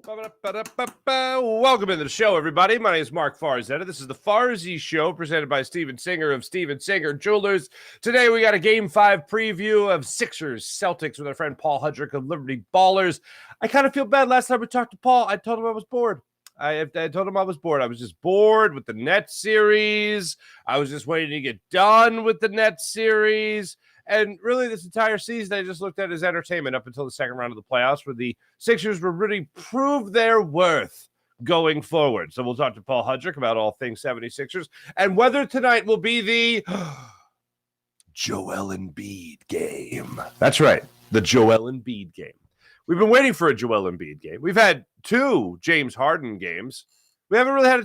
Welcome into the show, everybody. My name is Mark Farzy. This is the Farzy Show, presented by Steven Singer of Steven Singer Jewelers. Today, we got a Game 5 preview of Sixers Celtics with our friend Paul Hudrick of Liberty Ballers. I kind of feel bad. Last time we talked to Paul, I told him I was bored. I told him I was bored. I was just bored with the Nets series. I was just waiting to get done with the Nets series. And really, this entire season, I just looked at it as entertainment up until the second round of the playoffs, where the Sixers will really prove their worth going forward. So we'll talk to Paul Hudrick about all things 76ers and whether tonight will be the Joel Embiid game. That's right, the Joel Embiid game. We've been waiting for a Joel Embiid game. We've had two James Harden games. We haven't really had a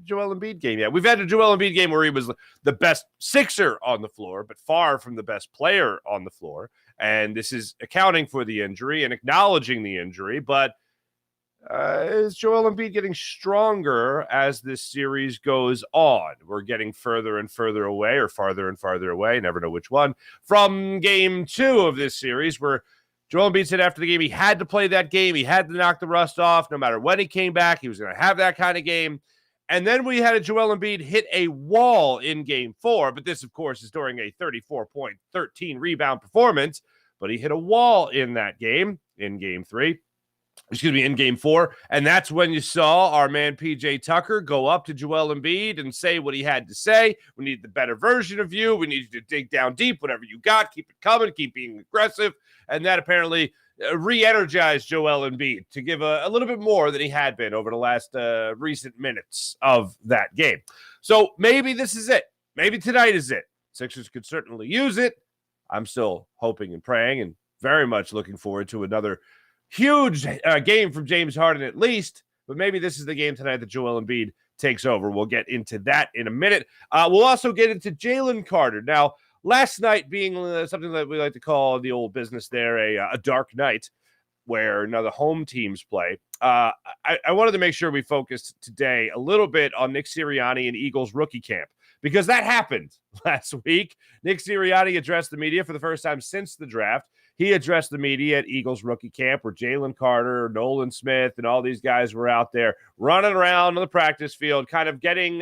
Joel Embiid game yet. We've had a Joel Embiid game where he was the best Sixer on the floor, but far from the best player on the floor. And this is accounting for the injury and acknowledging the injury. But is Joel Embiid getting stronger as this series goes on? We're getting further and further away, or farther and farther away, never know which one, from game 2 of this series, where Joel Embiid said after the game he had to play that game. He had to knock the rust off. No matter when he came back, he was going to have that kind of game. And then we had a Joel Embiid hit a wall in game 4. But this, of course, is during a 34-point, 13-rebound performance. But he hit a wall in that game, in game 4. And that's when you saw our man PJ Tucker go up to Joel Embiid and say what he had to say. We need the better version of you. We need you to dig down deep, whatever you got. Keep it coming. Keep being aggressive. And that apparently re-energized Joel Embiid to give a little bit more than he had been over the last recent minutes of that game. So maybe this is it. Maybe tonight is it. Sixers could certainly use it. I'm still hoping and praying and very much looking forward to another huge game from James Harden at least. But maybe this is the game tonight that Joel Embiid takes over. We'll get into that in a minute. We'll also get into Jalen Carter. Now, last night being something that we like to call the old business there, a dark night where none of the home teams play. I wanted to make sure we focused today a little bit on Nick Sirianni and Eagles rookie camp, because that happened last week. Nick Sirianni addressed the media for the first time since the draft. He addressed the media at Eagles rookie camp where Jalen Carter, Nolan Smith, and all these guys were out there running around on the practice field, kind of getting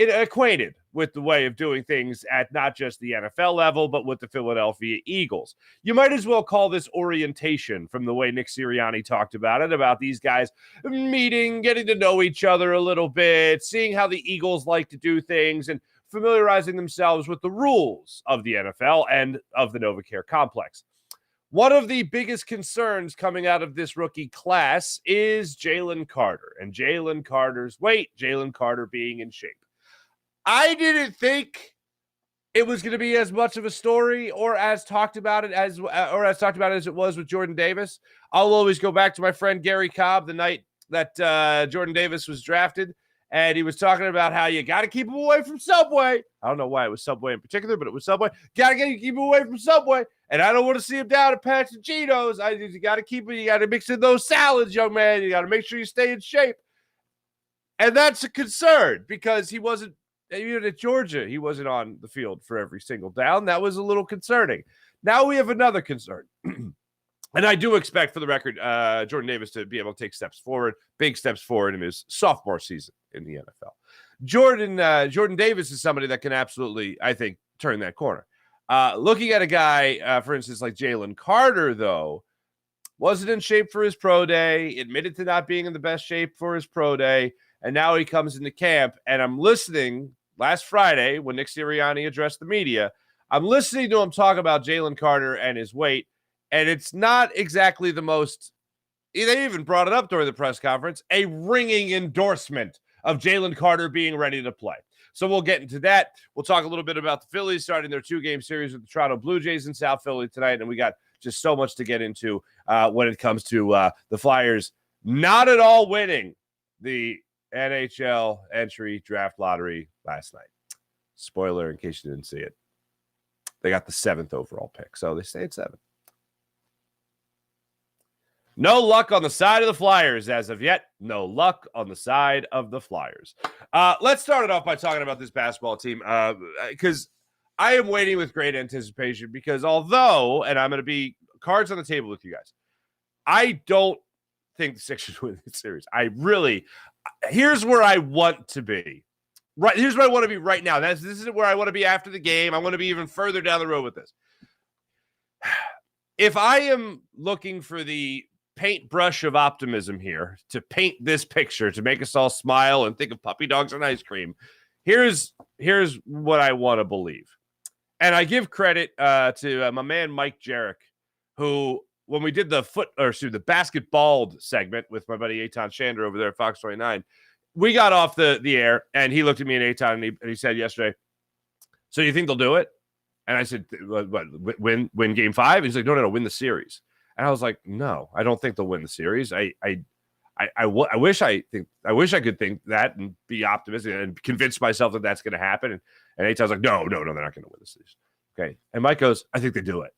acquainted with the way of doing things at not just the NFL level, but with the Philadelphia Eagles. You might as well call this orientation from the way Nick Sirianni talked about it, about these guys meeting, getting to know each other a little bit, seeing how the Eagles like to do things, and familiarizing themselves with the rules of the NFL and of the NovaCare complex. One of the biggest concerns coming out of this rookie class is Jalen Carter and Jalen Carter's weight, Jalen Carter being in shape. I didn't think it was going to be as much of a story or as talked about as it was with Jordan Davis. I'll always go back to my friend Gary Cobb the night that Jordan Davis was drafted, and he was talking about how you got to keep him away from Subway. I don't know why it was Subway in particular, but it was Subway. Got to keep him away from Subway, and I don't want to see him down at Pacino's. You got to keep him. You got to mix in those salads, young man. You got to make sure you stay in shape, and that's a concern because he wasn't. Even at Georgia, he wasn't on the field for every single down. That was a little concerning. Now we have another concern. And I do expect, for the record, Jordan Davis to be able to take big steps forward in his sophomore season in the NFL. Jordan Davis is somebody that can absolutely, I think, turn that corner. Looking at a guy, for instance, like Jalen Carter, though, wasn't in shape for his pro day, admitted to not being in the best shape for his pro day, and now he comes into camp, and I'm listening last Friday when Nick Sirianni addressed the media. I'm listening to him talk about Jalen Carter and his weight, and it's not exactly the most – they even brought it up during the press conference, a ringing endorsement of Jalen Carter being ready to play. So we'll get into that. We'll talk a little bit about the Phillies starting their 2-game series with the Toronto Blue Jays in South Philly tonight, and we got just so much to get into when it comes to the Flyers not at all winning the NHL entry draft lottery last night. Spoiler in case you didn't see it. They got the 7th overall pick, so they stay at 7. No luck on the side of the Flyers as of yet. No luck on the side of the Flyers. Let's start it off by talking about this basketball team because I am waiting with great anticipation because although, and I'm going to be cards on the table with you guys, I don't think the Sixers win the series. Here's where I want to be. Right, here's where I want to be right now. This is where I want to be after the game. I want to be even further down the road with this. If I am looking for the paintbrush of optimism here to paint this picture, to make us all smile and think of puppy dogs and ice cream, here's what I want to believe. And I give credit to my man Mike Jarek, who, when we did the basketball segment with my buddy Eitan Shander over there at Fox 29, we got off the air, and he looked at me and Eitan, and he said yesterday, so you think they'll do it? And I said, what, win game 5? He's like, no, win the series. And I was like, no, I don't think they'll win the series. I wish I could think that and be optimistic and convince myself that that's going to happen. And Eitan's like, no, they're not going to win the series. Okay. And Mike goes, I think they do it.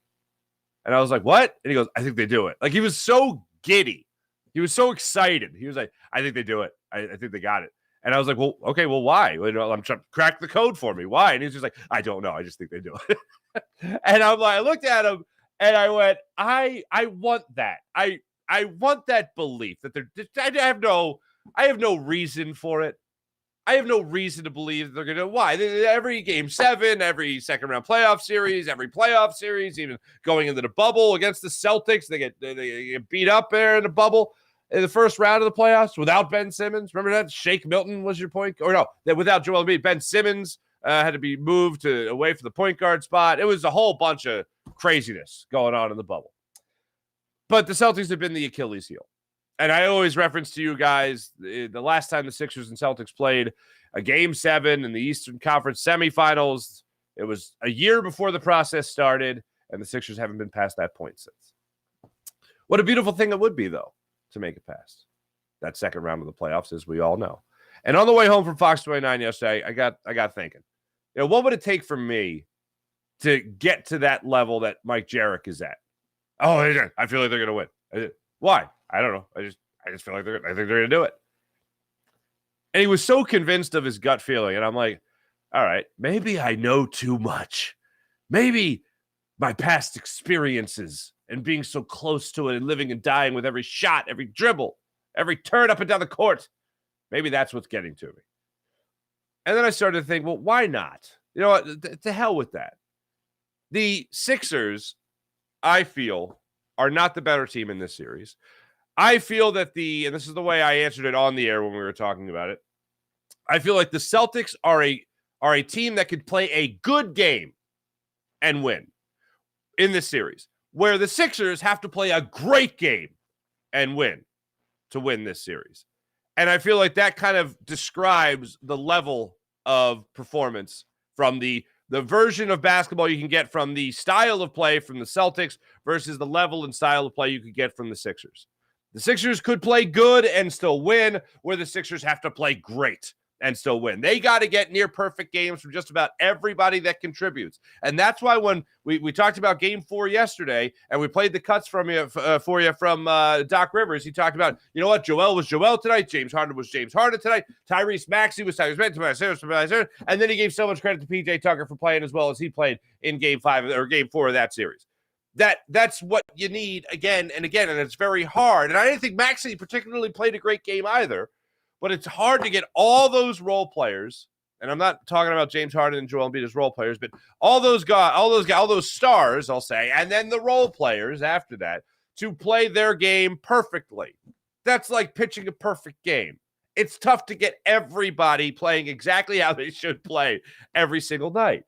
And I was like, what? And he goes, I think they do it. Like, he was so giddy. He was so excited. He was like, I think they do it. I think they got it. And I was like, well, okay, well, why? I'm trying to crack the code for me. Why? And he's just like, I don't know. I just think they do it. And I'm like, I looked at him and I went, I want that. I want that belief that I have no reason for it. I have no reason to believe that they're going to. Why? Every game 7, every second round playoff series, even going into the bubble against the Celtics, they get beat up there in the bubble in the first round of the playoffs without Ben Simmons. Remember that? Shake Milton was your point, or no? That without Joel Embiid, Ben Simmons had to be moved away from the point guard spot. It was a whole bunch of craziness going on in the bubble. But the Celtics have been the Achilles heel. And I always reference to you guys the last time the Sixers and Celtics played a game 7 in the Eastern Conference semifinals. It was a year before the process started, and the Sixers haven't been past that point since. What a beautiful thing it would be, though, to make it past that second round of the playoffs, as we all know. And on the way home from Fox 29 yesterday, I got thinking, what would it take for me to get to that level that Mike Jarek is at? Oh, I feel like they're going to win. Why? I don't know. I just feel like I think they're going to do it. And he was so convinced of his gut feeling. And I'm like, all right, maybe I know too much. Maybe my past experiences and being so close to it and living and dying with every shot, every dribble, every turn up and down the court, maybe that's what's getting to me. And then I started to think, well, why not? You know what? To hell with that. The Sixers, I feel, are not the better team in this series. I feel that and this is the way I answered it on the air when we were talking about it, I feel like the Celtics are a team that could play a good game and win in this series, where the Sixers have to play a great game and win to win this series. And I feel like that kind of describes the level of performance from the version of basketball you can get from the style of play from the Celtics versus the level and style of play you could get from the Sixers. The Sixers could play good and still win, where the Sixers have to play great and still win. They got to get near perfect games from just about everybody that contributes. And that's why when we talked about game 4 yesterday and we played the cuts for you from Doc Rivers, he talked about, you know what, Joel was Joel tonight, James Harden was James Harden tonight, Tyrese Maxey was Tyrese Maxey, and then he gave so much credit to PJ Tucker for playing as well as he played in game 5 or game 4 of that series. That's what you need again and again, and it's very hard. And I didn't think Maxey particularly played a great game either, but it's hard to get all those role players, and I'm not talking about James Harden and Joel Embiid as role players, but all those stars, I'll say, and then the role players after that to play their game perfectly. That's like pitching a perfect game. It's tough to get everybody playing exactly how they should play every single night.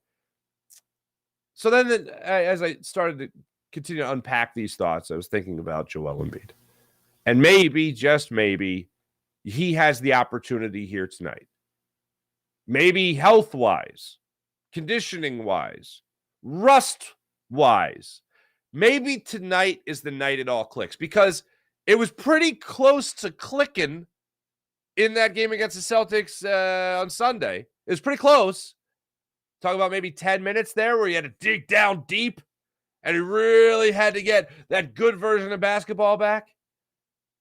So then as I started to continue to unpack these thoughts, I was thinking about Joel Embiid. And maybe, just maybe, he has the opportunity here tonight. Maybe health-wise, conditioning-wise, rust-wise. Maybe tonight is the night it all clicks, because it was pretty close to clicking in that game against the Celtics on Sunday. It was pretty close. Talk about maybe 10 minutes there where he had to dig down deep and he really had to get that good version of basketball back.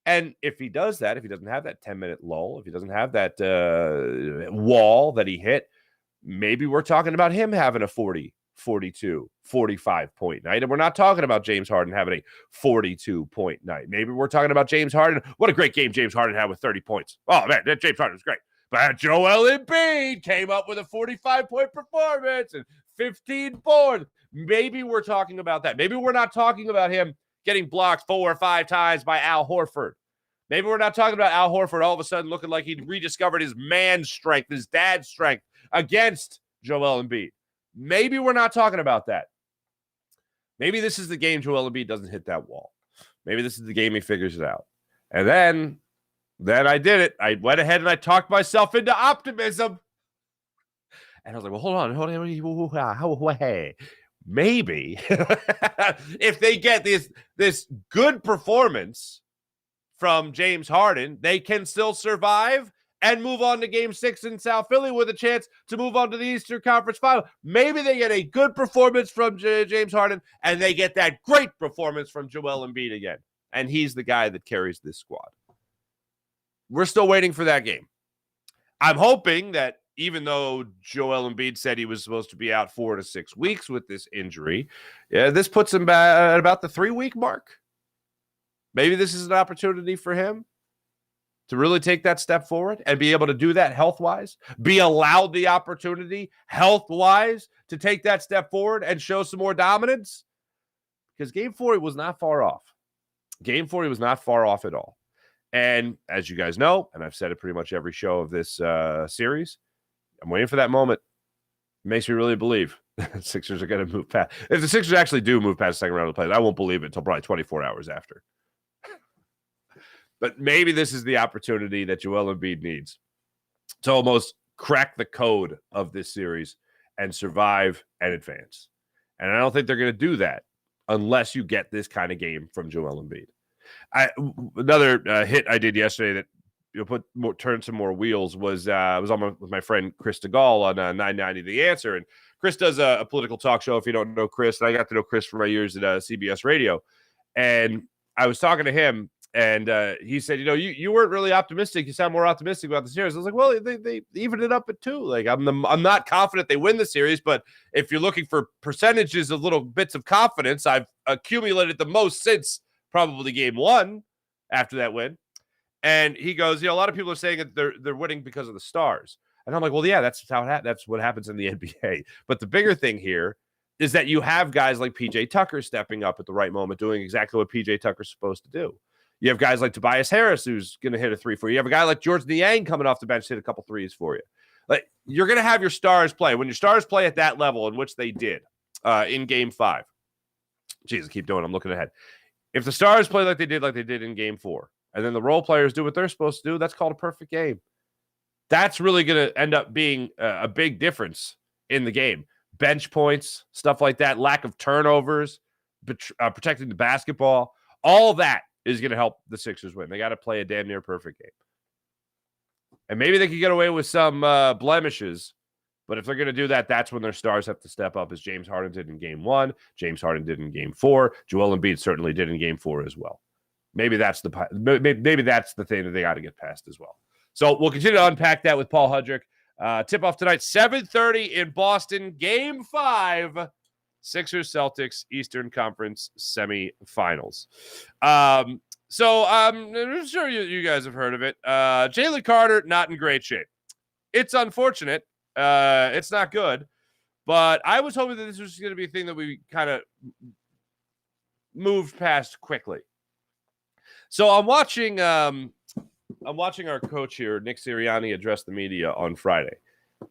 And if he does that, if he doesn't have that 10-minute lull, if he doesn't have that wall that he hit, maybe we're talking about him having a 40, 42, 45-point night. And we're not talking about James Harden having a 42-point night. Maybe we're talking about James Harden. What a great game James Harden had with 30 points. Oh, man, that James Harden was great. But Joel Embiid came up with a 45-point performance and 15 boards. Maybe we're talking about that. Maybe we're not talking about him getting blocked 4 or 5 times by Al Horford. Maybe we're not talking about Al Horford all of a sudden looking like he'd rediscovered his man strength, his dad's strength against Joel Embiid. Maybe we're not talking about that. Maybe this is the game Joel Embiid doesn't hit that wall. Maybe this is the game he figures it out. And then I did it. I went ahead and I talked myself into optimism. And I was like, well, hold on. Hey, maybe if they get this good performance from James Harden, they can still survive and move on to Game 6 in South Philly with a chance to move on to the Eastern Conference Final. Maybe they get a good performance from James Harden, and they get that great performance from Joel Embiid again. And he's the guy that carries this squad. We're still waiting for that game. I'm hoping that even though Joel Embiid said he was supposed to be out 4 to 6 weeks with this injury, this puts him at about the 3-week mark. Maybe this is an opportunity for him to really take that step forward and be able to do that health-wise, be allowed the opportunity health-wise to take that step forward and show some more dominance. Because Game 4 was not far off. Game 4 was not far off at all. And as you guys know, and I've said it pretty much every show of this series, I'm waiting for that moment. It makes me really believe the Sixers are going to move past. If the Sixers actually do move past the second round of the playoffs, I won't believe it until probably 24 hours after. But maybe this is the opportunity that Joel Embiid needs to almost crack the code of this series and survive and advance. And I don't think they're going to do that unless you get this kind of game from Joel Embiid. Another hit I did yesterday that turned some more wheels was with my friend Chris DeGaulle on 990 The Answer. And Chris does a political talk show, if you don't know Chris. And I got to know Chris for my years at CBS Radio. And I was talking to him, and he said, you weren't really optimistic. You sound more optimistic about the series. I was like, well, they evened it up at 2. Like, I'm not confident they win the series, but if you're looking for percentages of little bits of confidence, I've accumulated the most since probably Game 1 after that win. And he goes, a lot of people are saying that they're winning because of the stars. And I'm like, well, yeah, that's what happens in the NBA. But the bigger thing here is that you have guys like PJ Tucker stepping up at the right moment, doing exactly what PJ Tucker's supposed to do. You have guys like Tobias Harris, who's going to hit a 3 for you. You have a guy like George Niang coming off the bench to hit a couple threes for you. Like, you're going to have your stars play. When your stars play at that level, in which they did in Game 5. Jeez, I keep doing. I'm looking ahead. If the stars play like they did in Game 4, and then the role players do what they're supposed to do, that's called a perfect game. That's really going to end up being a big difference in the game. Bench points, stuff like that, lack of turnovers, protecting the basketball, all that is going to help the Sixers win. They got to play a damn near perfect game. And maybe they could get away with some blemishes, but if they're going to do that, that's when their stars have to step up, as James Harden did in Game 1, James Harden did in Game 4, Joel Embiid certainly did in Game 4 as well. Maybe that's the thing that they got to get past as well. So we'll continue to unpack that with Paul Hudrick. Tip-off tonight, 7:30 in Boston, Game 5. Sixers Celtics Eastern Conference semifinals. So I'm sure you guys have heard of it. Jalen Carter, not in great shape. It's unfortunate. It's not good. But I was hoping that this was going to be a thing that we kind of moved past quickly. So I'm watching our coach here, Nick Sirianni, address the media on Friday.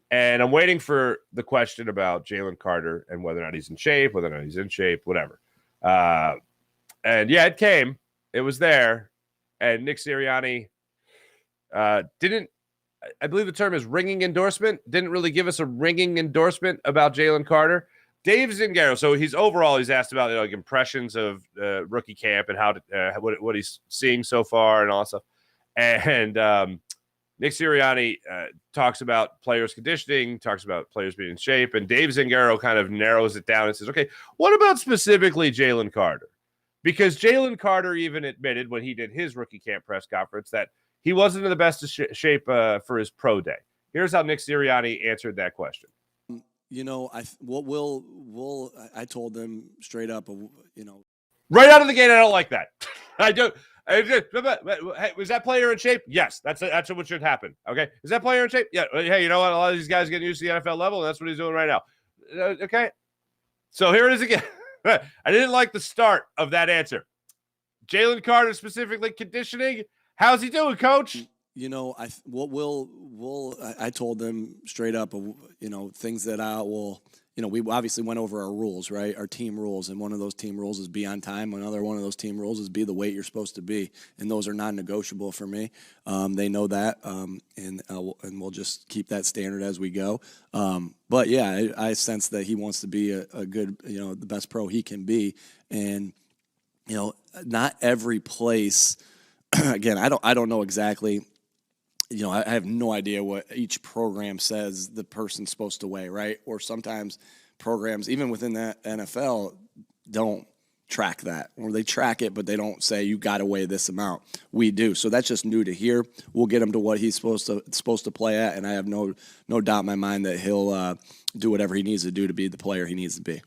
And I'm waiting for the question about Jalen Carter and whether or not he's in shape, whatever. And yeah, it came. It was there. And Nick Sirianni didn't, I believe the term is ringing endorsement, didn't really give us a ringing endorsement about Jalen Carter. Dave Zingaro, so he's asked about like impressions of rookie camp and how what he's seeing so far and all that stuff. And Nick Sirianni talks about players conditioning, talks about players being in shape, and Dave Zingaro kind of narrows it down and says, okay, what about specifically Jalen Carter? Because Jalen Carter even admitted when he did his rookie camp press conference that he wasn't in the best of shape for his pro day. Here's how Nick Sirianni answered that question. I told them straight up, right out of the gate. I don't like that. I do. Hey, was that player in shape? Yes, that's what should happen. Okay, is that player in shape? Yeah. Hey, you know what? A lot of these guys getting used to the NFL level, and that's what he's doing right now. Okay. So here it is again. I didn't like the start of that answer. Jalen Carter specifically conditioning. How's he doing, Coach? I told them straight up, things that I will. We obviously went over our rules, right? Our team rules, and one of those team rules is be on time. Another one of those team rules is be the weight you're supposed to be, and those are non-negotiable for me. They know that, and we'll just keep that standard as we go. But yeah, I sense that he wants to be a good, the best pro he can be, and not every place. Again, I don't know exactly. I have no idea what each program says the person's supposed to weigh, right? Or sometimes programs, even within the NFL, don't track that. Or they track it, but they don't say you got to weigh this amount. We do. So that's just new to hear. We'll get him to what he's supposed to play at, and I have no doubt in my mind that he'll do whatever he needs to do to be the player he needs to be.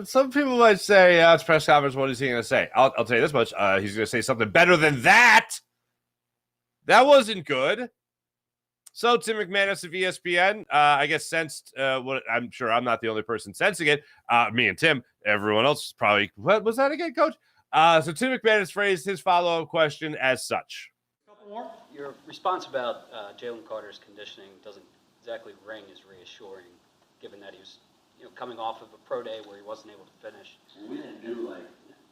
Some people might say, it's press conference, what is he going to say? I'll tell you this much. He's going to say something better than that. That wasn't good. So Tim McManus of ESPN, I guess, sensed what I'm sure I'm not the only person sensing it. Me and Tim, everyone else probably, what was that again, Coach? So Tim McManus phrased his follow-up question as such. Couple more. Your response about Jalen Carter's conditioning doesn't exactly ring as reassuring, given that he was coming off of a pro day where he wasn't able to finish. We didn't do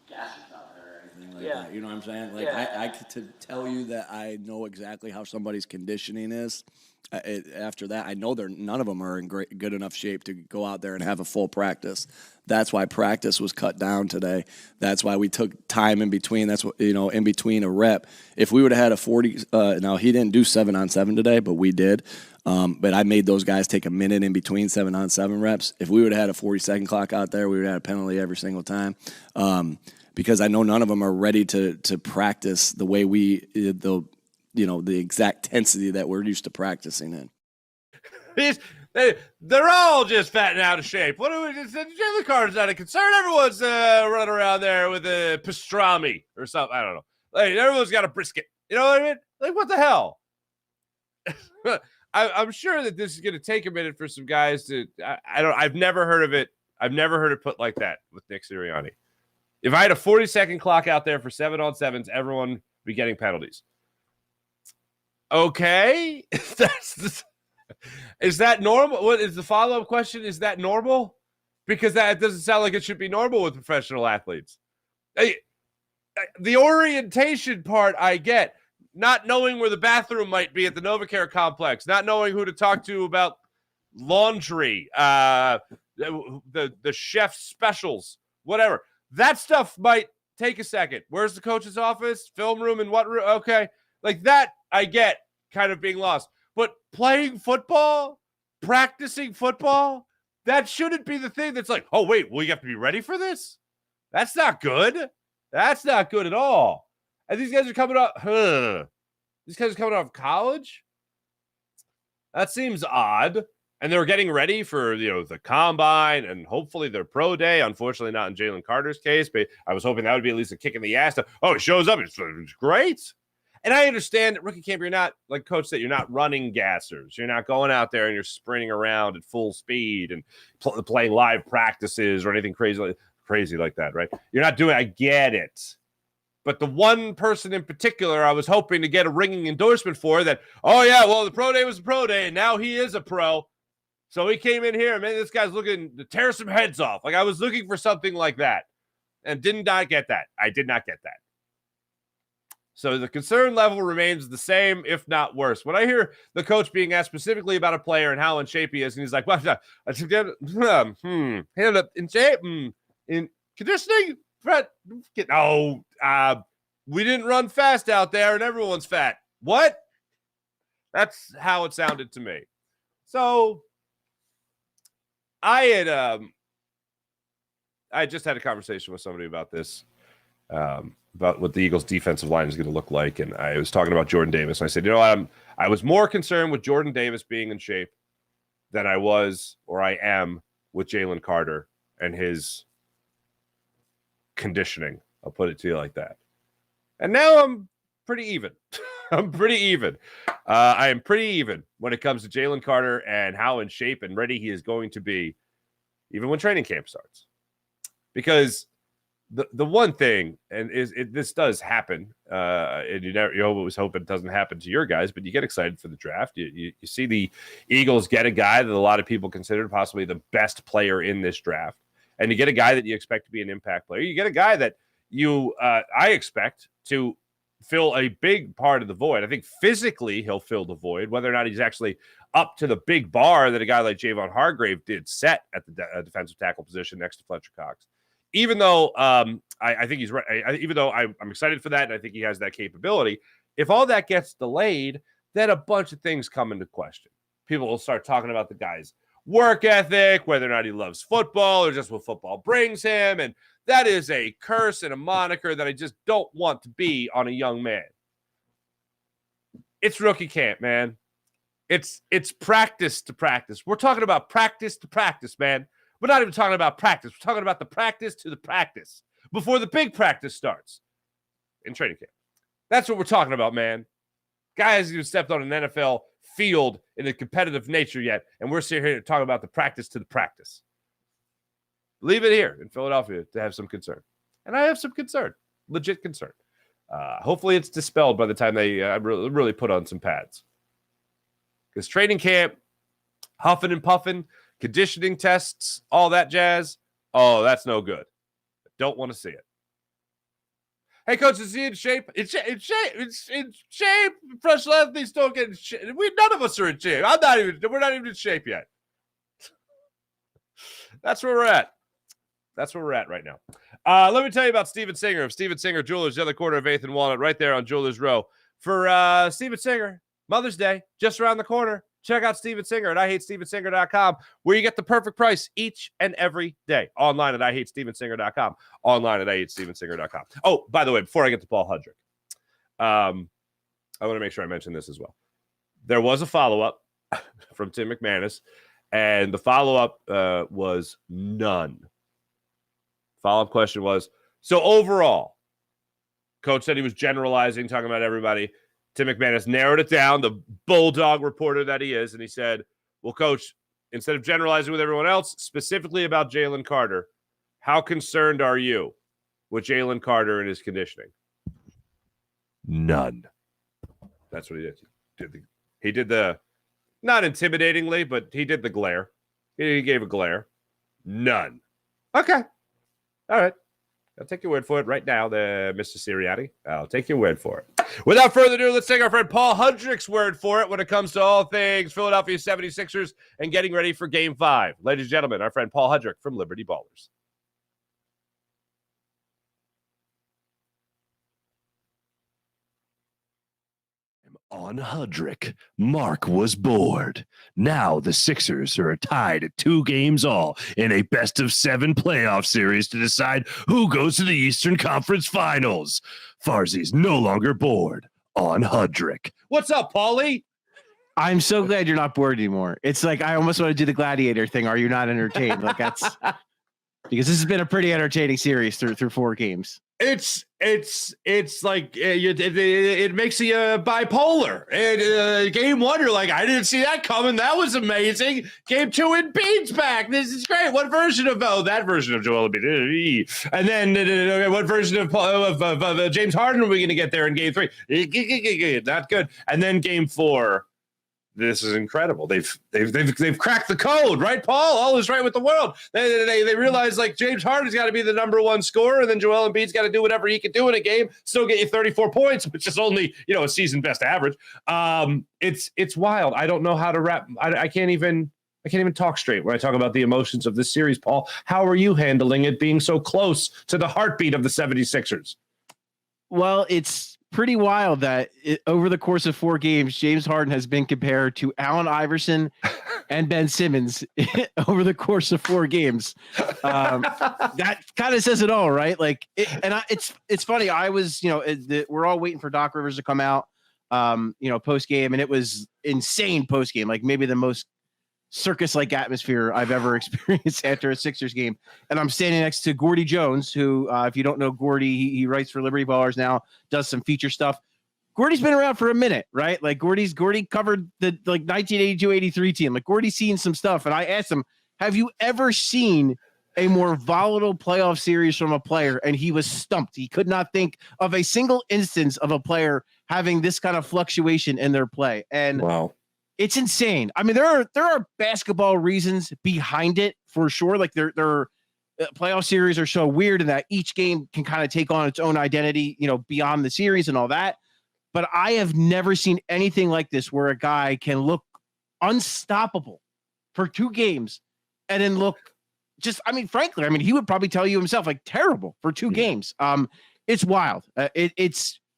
gases out there or anything like that. You know what I'm saying? I to tell you that I know exactly how somebody's conditioning is. After that, I know none of them are in good enough shape to go out there and have a full practice. That's why practice was cut down today. That's why we took time in between. That's what in between a rep. If we would have had a 40, now he didn't do 7-on-7 today, but we did. But I made those guys take a minute in between 7-on-7 reps. If we would have had a 40-second clock out there, we would have had a penalty every single time. Because I know none of them are ready to practice the way the exact intensity that we're used to practicing in. They're all just fat and out of shape. What do we just? Jalen Carter's not a concern. Everyone's running around there with a pastrami or something. I don't know. Everyone's got a brisket. You know what I mean? What the hell? I'm sure that this is going to take a minute for some guys to. I've never heard of it. I've never heard it put like that with Nick Sirianni. If I had a 40-second clock out there for 7-on-7s, everyone would be getting penalties. Okay. Is that normal? What is the follow-up question? Is that normal? Because that doesn't sound like it should be normal with professional athletes. The orientation part I get. Not knowing where the bathroom might be at the NovaCare complex. Not knowing who to talk to about laundry. The chef's specials. Whatever. That stuff might take a second. Where's the coach's office? Film room in what room? Okay. That I get kind of being lost. But playing football, practicing football, that shouldn't be the thing that's like, oh, wait, well, you have to be ready for this? That's not good. That's not good at all. And these guys are coming up. These guys are coming out of college? That seems odd. And they're getting ready for, the combine and hopefully their pro day. Unfortunately, not in Jalen Carter's case, but I was hoping that would be at least a kick in the ass. It shows up. It's great. And I understand at rookie camp, you're not, like Coach said, you're not running gassers. You're not going out there and you're sprinting around at full speed and playing live practices or anything crazy like that, right? You're not doing, I get it. But the one person in particular I was hoping to get a ringing endorsement for that, oh, yeah, well, the pro day was a pro day, and now he is a pro. So he came in here, man, this guy's looking to tear some heads off. I was looking for something like that and did not get that. I did not get that. So the concern level remains the same, if not worse. When I hear the coach being asked specifically about a player and how in shape he is, and he's like, "What? In shape, in conditioning, no, we didn't run fast out there, and everyone's fat." What? That's how it sounded to me. So I just had a conversation with somebody about this. about what the Eagles' defensive line is going to look like. And I was talking about Jordan Davis. And I said, you know what? I was more concerned with Jordan Davis being in shape than I was or I am with Jalen Carter and his conditioning. I'll put it to you like that. And now I'm pretty even. I'm pretty even. I am pretty even when it comes to Jalen Carter and how in shape and ready he is going to be, even when training camp starts. Because the one thing, and this does happen, and you always hope it doesn't happen to your guys, but you get excited for the draft. You see the Eagles get a guy that a lot of people consider possibly the best player in this draft, and you get a guy that you expect to be an impact player. You get a guy that I expect to fill a big part of the void. I think physically he'll fill the void, whether or not he's actually up to the big bar that a guy like Javon Hargrave did set at the defensive tackle position next to Fletcher Cox. Even though I think he's right, even though I'm excited for that and I think he has that capability, if all that gets delayed, then a bunch of things come into question. People will start talking about the guy's work ethic, whether or not he loves football or just what football brings him. And that is a curse and a moniker that I just don't want to be on a young man. It's rookie camp, man. It's practice to practice. We're talking about practice to practice, man. We're not even talking about practice. We're talking about the practice to the practice before the big practice starts in training camp. That's what we're talking about, man. Guy hasn't even stepped on an NFL field in a competitive nature yet, and we're sitting here to talk about the practice to the practice. Leave it here in Philadelphia to have some concern. And I have some concern, legit concern. Hopefully it's dispelled by the time they really put on some pads. Because training camp, huffing and puffing, conditioning tests, all that jazz. Oh, that's no good. I don't want to see it. Hey, coach, is he in shape? It's in shape. Professional athletes don't get in shape. None of us are in shape. We're not even in shape yet. That's where we're at. That's where we're at right now. Let me tell you about Steven Singer of Steven Singer Jewelers, the other corner of 8th and Walnut, right there on Jewelers Row. For Steven Singer, Mother's Day, just around the corner. Check out Steven Singer at IHateStevenSinger.com, where you get the perfect price each and every day. Online at IHateStevenSinger.com. Online at IHateStevenSinger.com. Oh, by the way, before I get to Paul Hudrick, I want to make sure I mention this as well. There was a follow-up from Tim McManus, and the follow-up was none. Follow-up question was, so overall, coach said he was generalizing, talking about everybody. Tim McManus narrowed it down, the bulldog reporter that he is, and he said, well, coach, instead of generalizing with everyone else, specifically about Jalen Carter, how concerned are you with Jalen Carter and his conditioning? None. That's what he did. He did the, not intimidatingly, but he did the glare. He gave a glare. None. Okay. All right. I'll take your word for it right now, Mr. Sirianni. I'll take your word for it. Without further ado, let's take our friend Paul Hudrick's word for it when it comes to all things Philadelphia 76ers and getting ready for Game 5. Ladies and gentlemen, our friend Paul Hudrick from Liberty Ballers. On Hudrick, Mark was bored. Now the Sixers are tied at 2 games all in a best-of-7 playoff series to decide who goes to the Eastern Conference Finals. Farzy's no longer bored on Hudrick. What's up, Paulie? I'm so glad you're not bored anymore. It's like I almost want to do the gladiator thing. Are you not entertained? Like that's because this has been a pretty entertaining series through 4 games. It's like it makes you bipolar. And game 1, you're like, I didn't see that coming. That was amazing. Game 2, Embiid's back. This is great. What version of that version of Joel Embiid? And then what version of James Harden are we going to get there in Game 3? Not good. And then Game 4. This is incredible. They've cracked the code, right, Paul? All is right with the world. They realize like James Harden's got to be the number 1 scorer, and then Joel Embiid's got to do whatever he can do in a game, still get you 34 points, which is only a season best average. It's wild. I don't know how to wrap. I can't even talk straight when I talk about the emotions of this series, Paul. How are you handling it being so close to the heartbeat of the 76ers? Well, it's pretty wild that over the course of 4 games, James Harden has been compared to Allen Iverson and Ben Simmons over the course of 4 games. That kind of says it all, right? Like, it's funny. I was, we're all waiting for Doc Rivers to come out, post game, and it was insane post game, like maybe the most circus-like atmosphere I've ever experienced after a Sixers game. And I'm standing next to Gordy Jones, who, if you don't know Gordy, he writes for Liberty Ballers now, does some feature stuff. Gordy's been around for a minute, right? Like Gordy covered the 1982-83 team. Like Gordy's seen some stuff. And I asked him, have you ever seen a more volatile playoff series from a player? And he was stumped. He could not think of a single instance of a player having this kind of fluctuation in their play. And wow. It's insane. I mean, there are basketball reasons behind it for sure. Like their playoff series are so weird in that each game can kind of take on its own identity, beyond the series and all that. But I have never seen anything like this where a guy can look unstoppable for 2 games and then look frankly, he would probably tell you himself, like, terrible for 2 games. It's wild.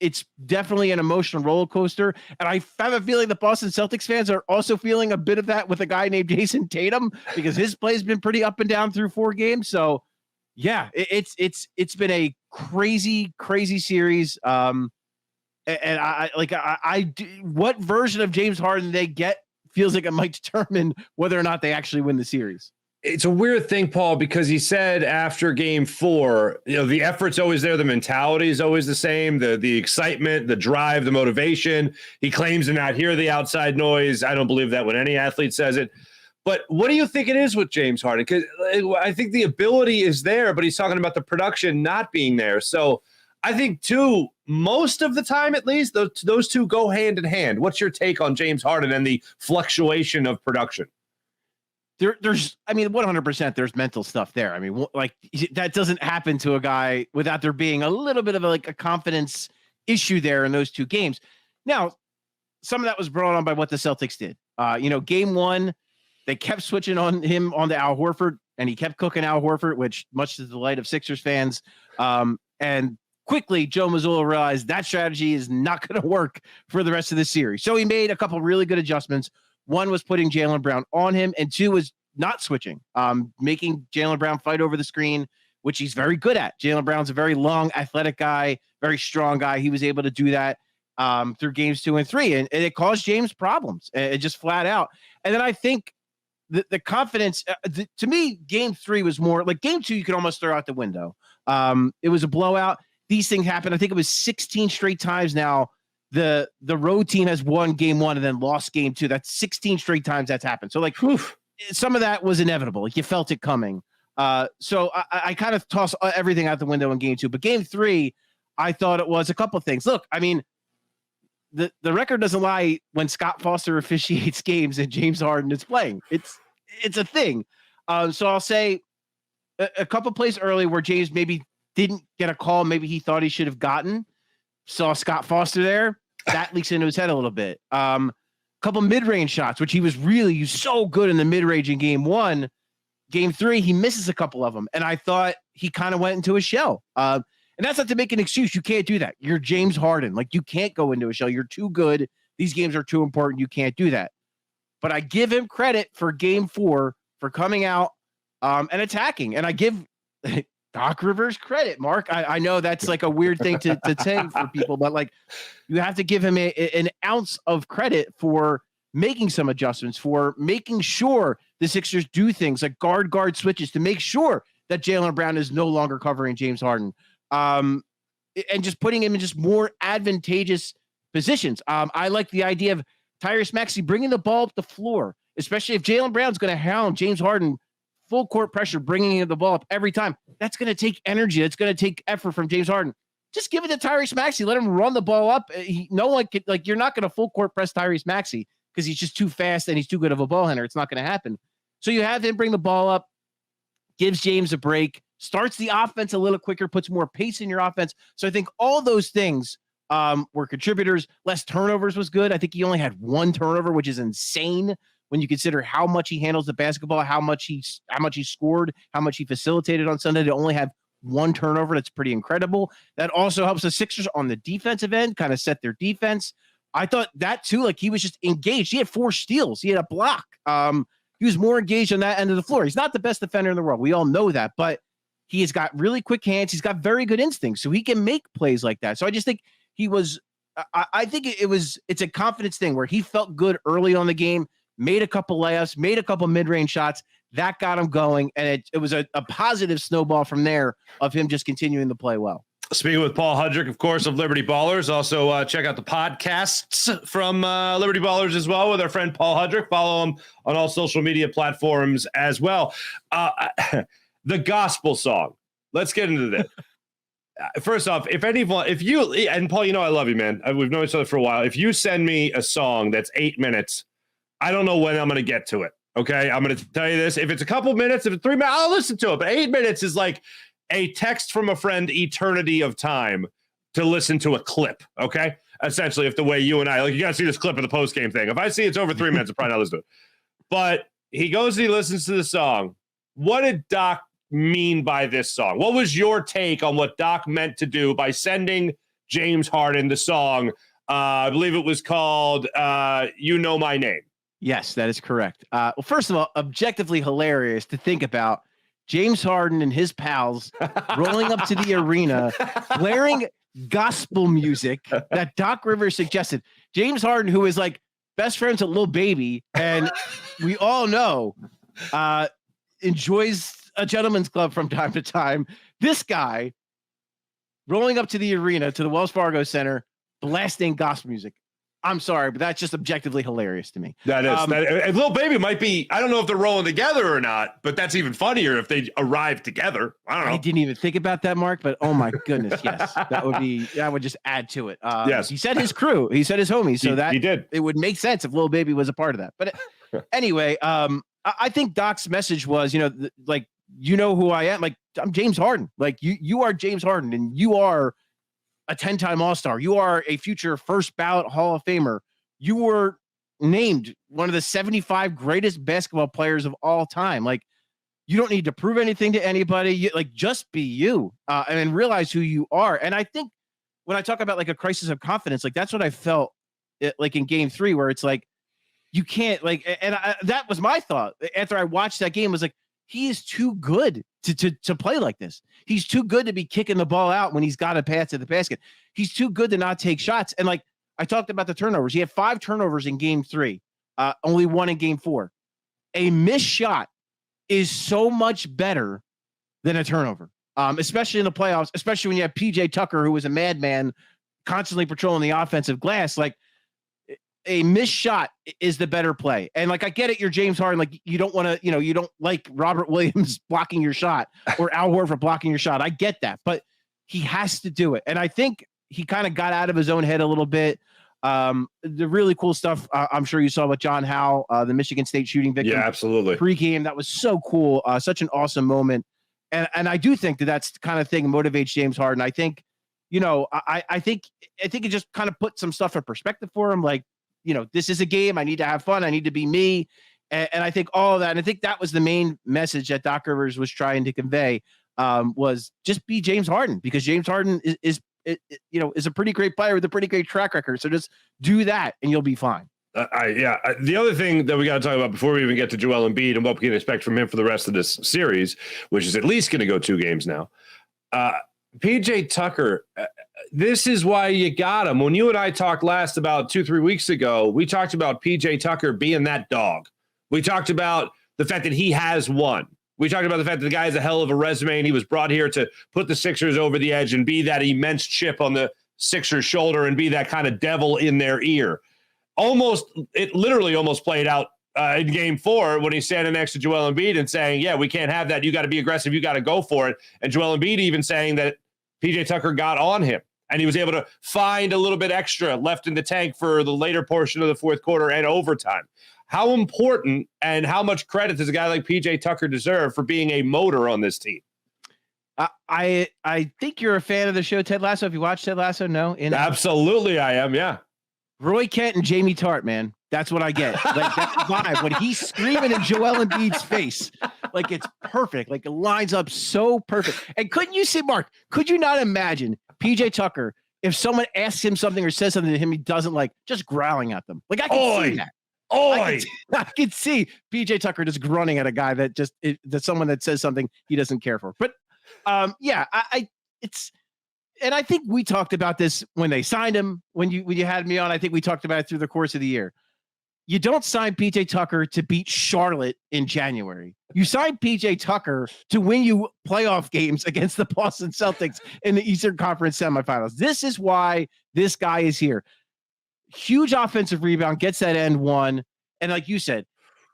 It's definitely an emotional roller coaster. And I have a feeling the Boston Celtics fans are also feeling a bit of that with a guy named Jason Tatum, because his play has been pretty up and down through 4 games. So yeah, it's been a crazy, crazy series. And what version of James Harden they get feels like it might determine whether or not they actually win the series. It's a weird thing, Paul, because he said after game 4, the effort's always there. The mentality is always the same. The excitement, the drive, the motivation. He claims to not hear the outside noise. I don't believe that when any athlete says it. But what do you think it is with James Harden? Because I think the ability is there, but he's talking about the production not being there. So I think, too, most of the time, at least, those two go hand in hand. What's your take on James Harden and the fluctuation of production? There's 100% there's mental stuff there. I mean, like, that doesn't happen to a guy without there being a little bit of a confidence issue there in those 2 games. Now, some of that was brought on by what the Celtics did. Game 1, they kept switching on him on the Al Horford, and he kept cooking Al Horford, which much to the delight of Sixers fans. And quickly, Joe Mazzulla realized that strategy is not going to work for the rest of the series. So he made a couple really good adjustments. 1 was putting Jaylen Brown on him, and 2 was not switching, making Jaylen Brown fight over the screen, which he's very good at. Jaylen Brown's a very long, athletic guy, very strong guy. He was able to do that through games 2 and 3, and it caused James problems, just flat out. And then I think the confidence, to me, game 3 was more like game 2. You could almost throw out the window. It was a blowout. These things happen. I think it was 16 straight times now. The road team has won game 1 and then lost game 2. That's 16 straight times that's happened. So some of that was inevitable. Like, you felt it coming. So I kind of toss everything out the window in game 2. But game 3, I thought it was a couple things. Look, I mean, the record doesn't lie when Scott Foster officiates games and James Harden is playing. It's a thing. So I'll say a couple plays early where James maybe didn't get a call. Maybe he thought he should have gotten. Saw Scott Foster there. That leaks into his head a little bit. Couple mid-range shots, which he was so good in the mid-range in game 1. Game 3, he misses a couple of them. And I thought he kind of went into a shell. And that's not to make an excuse. You can't do that. You're James Harden. Like, you can't go into a shell. You're too good. These games are too important. You can't do that. But I give him credit for game 4 for coming out and attacking. And I give Doc Rivers credit, Mark. I know that's like a weird thing to say for people, but like, you have to give him an ounce of credit for making some adjustments, for making sure the Sixers do things like guard switches to make sure that Jaylen Brown is no longer covering James Harden, and just putting him in just more advantageous positions. I like the idea of Tyrese Maxey bringing the ball up the floor, especially if Jaylen Brown's going to hound James Harden full court pressure, bringing the ball up every time. That's going to take energy. That's going to take effort from James Harden. Just give it to Tyrese Maxey. Let him run the ball up. No one could, you're not going to full court press Tyrese Maxey because he's just too fast and he's too good of a ball handler. It's not going to happen. So you have him bring the ball up, gives James a break, starts the offense a little quicker, puts more pace in your offense. So I think all those things were contributors. Less turnovers was good. I think he only had 1 turnover, which is insane when you consider how much he handles the basketball, how much he scored, how much he facilitated on Sunday. To only have 1 turnover, that's pretty incredible. That also helps the Sixers on the defensive end kind of set their defense. I thought that too, like, he was just engaged. He had 4 steals. He had a block. He was more engaged on that end of the floor. He's not the best defender in the world. We all know that, but he has got really quick hands. He's got very good instincts, so he can make plays like that. So I just think he was. I think it's a confidence thing where he felt good early on the game, made a couple layups, made a couple mid-range shots. That got him going, and it was a positive snowball from there of him just continuing to play well. Speaking with Paul Hudrick, of course, of Liberty Ballers. Also, check out the podcasts from Liberty Ballers as well with our friend Paul Hudrick. Follow him on all social media platforms as well. The gospel song. Let's get into this. First off, if you, and Paul, you know I love you, man. We've known each other for a while. If you send me a song that's 8 minutes, I don't know when I'm going to get to it. Okay, I'm going to tell you this. If it's a couple minutes, if it's 3 minutes, I'll listen to it. But 8 minutes is like a text from a friend eternity of time to listen to a clip, okay? Essentially, if the way you and I, like, you got to see this clip of the post-game thing. If I see it's over 3 minutes, I'm probably not listening to it. But he goes and he listens to the song. What did Doc mean by this song? What was your take on what Doc meant to do by sending James Harden the song? I believe it was called You Know My Name. Yes, that is correct. Well, first of all, objectively hilarious to think about James Harden and his pals rolling up to the arena, blaring gospel music that Doc Rivers suggested. James Harden, who is like best friends with Lil Baby, and we all know enjoys a gentleman's club from time to time. This guy rolling up to the arena, to the Wells Fargo Center, blasting gospel music. I'm sorry, but that's just objectively hilarious to me. That is. Lil Baby might be, I don't know if they're rolling together or not, but that's even funnier if they arrive together. I don't know. I didn't even think about that, Mark, but oh my goodness, yes. That would just add to it. Yes. He said his crew, he said his homies, so he did. It would make sense if Lil Baby was a part of that. But anyway, I think Doc's message was, like, you know who I am. Like, I'm James Harden. Like, you are James Harden, and you are a 10-time All-Star. You are a future first ballot Hall of Famer. You were named one of the 75 greatest basketball players of all time. Like, you don't need to prove anything to anybody. Just be you, and realize who you are. And I think when I talk about like a crisis of confidence, like that's what I felt like in Game 3, where it's like, you can't that was my thought after I watched that game, was like, he is too good to play like this. He's too good to be kicking the ball out when he's got a pass to the basket. He's too good to not take shots. And like I talked about the turnovers, he had 5 turnovers in Game 3, only 1 in Game 4. A missed shot is so much better than a turnover, especially in the playoffs, especially when you have PJ Tucker, who was a madman, constantly patrolling the offensive glass. Like, a missed shot is the better play. And like, I get it. You're James Harden. Like, you don't want to, you don't like Robert Williams blocking your shot or Al Horford blocking your shot. I get that, but he has to do it. And I think he kind of got out of his own head a little bit. The really cool stuff, I'm sure you saw with John Howe, the Michigan State shooting victim. Yeah, absolutely. Pre-game. That was so cool. Such an awesome moment. And I do think that's the kind of thing motivates James Harden. I think, I think it just kind of put some stuff in perspective for him. Like, this is a game. I need to have fun. I need to be me. And I think all of that, and I think that was the main message that Doc Rivers was trying to convey, was just be James Harden, because James Harden is a pretty great player with a pretty great track record. So just do that and you'll be fine. The other thing that we got to talk about before we even get to Joel Embiid and what we can expect from him for the rest of this series, which is at least going to go 2 games now. PJ Tucker, this is why you got him. When you and I talked last about 2-3 weeks ago, we talked about PJ Tucker being that dog. We talked about the fact that he has won. We talked about the fact that the guy has a hell of a resume, and he was brought here to put the Sixers over the edge and be that immense chip on the Sixers' shoulder and be that kind of devil in their ear. It literally almost played out in Game 4 when he's standing next to Joel Embiid and saying, yeah, we can't have that. You got to be aggressive. You got to go for it. And Joel Embiid even saying that PJ Tucker got on him, and he was able to find a little bit extra left in the tank for the later portion of the fourth quarter and overtime. How important and how much credit does a guy like PJ Tucker deserve for being a motor on this team? I think you're a fan of the show Ted Lasso. Have you watched Ted Lasso? No? Absolutely, I am, yeah. Roy Kent and Jamie Tart, man. That's what I get. Like, that vibe when he's screaming in Joel Embiid's face, like, it's perfect. Like, it lines up so perfect. And couldn't you see, Mark? Could you not imagine PJ Tucker, if someone asks him something or says something to him he doesn't like, just growling at them? Like, I can see that. Oi! I could see PJ Tucker just grunting at a guy that's someone that says something he doesn't care for. But yeah, and I think we talked about this when they signed him, when you had me on. I think we talked about it through the course of the year. You don't sign PJ Tucker to beat Charlotte in January. You sign PJ Tucker to win you playoff games against the Boston Celtics in the Eastern Conference semifinals. This is why this guy is here. Huge offensive rebound, gets that end one. And like you said,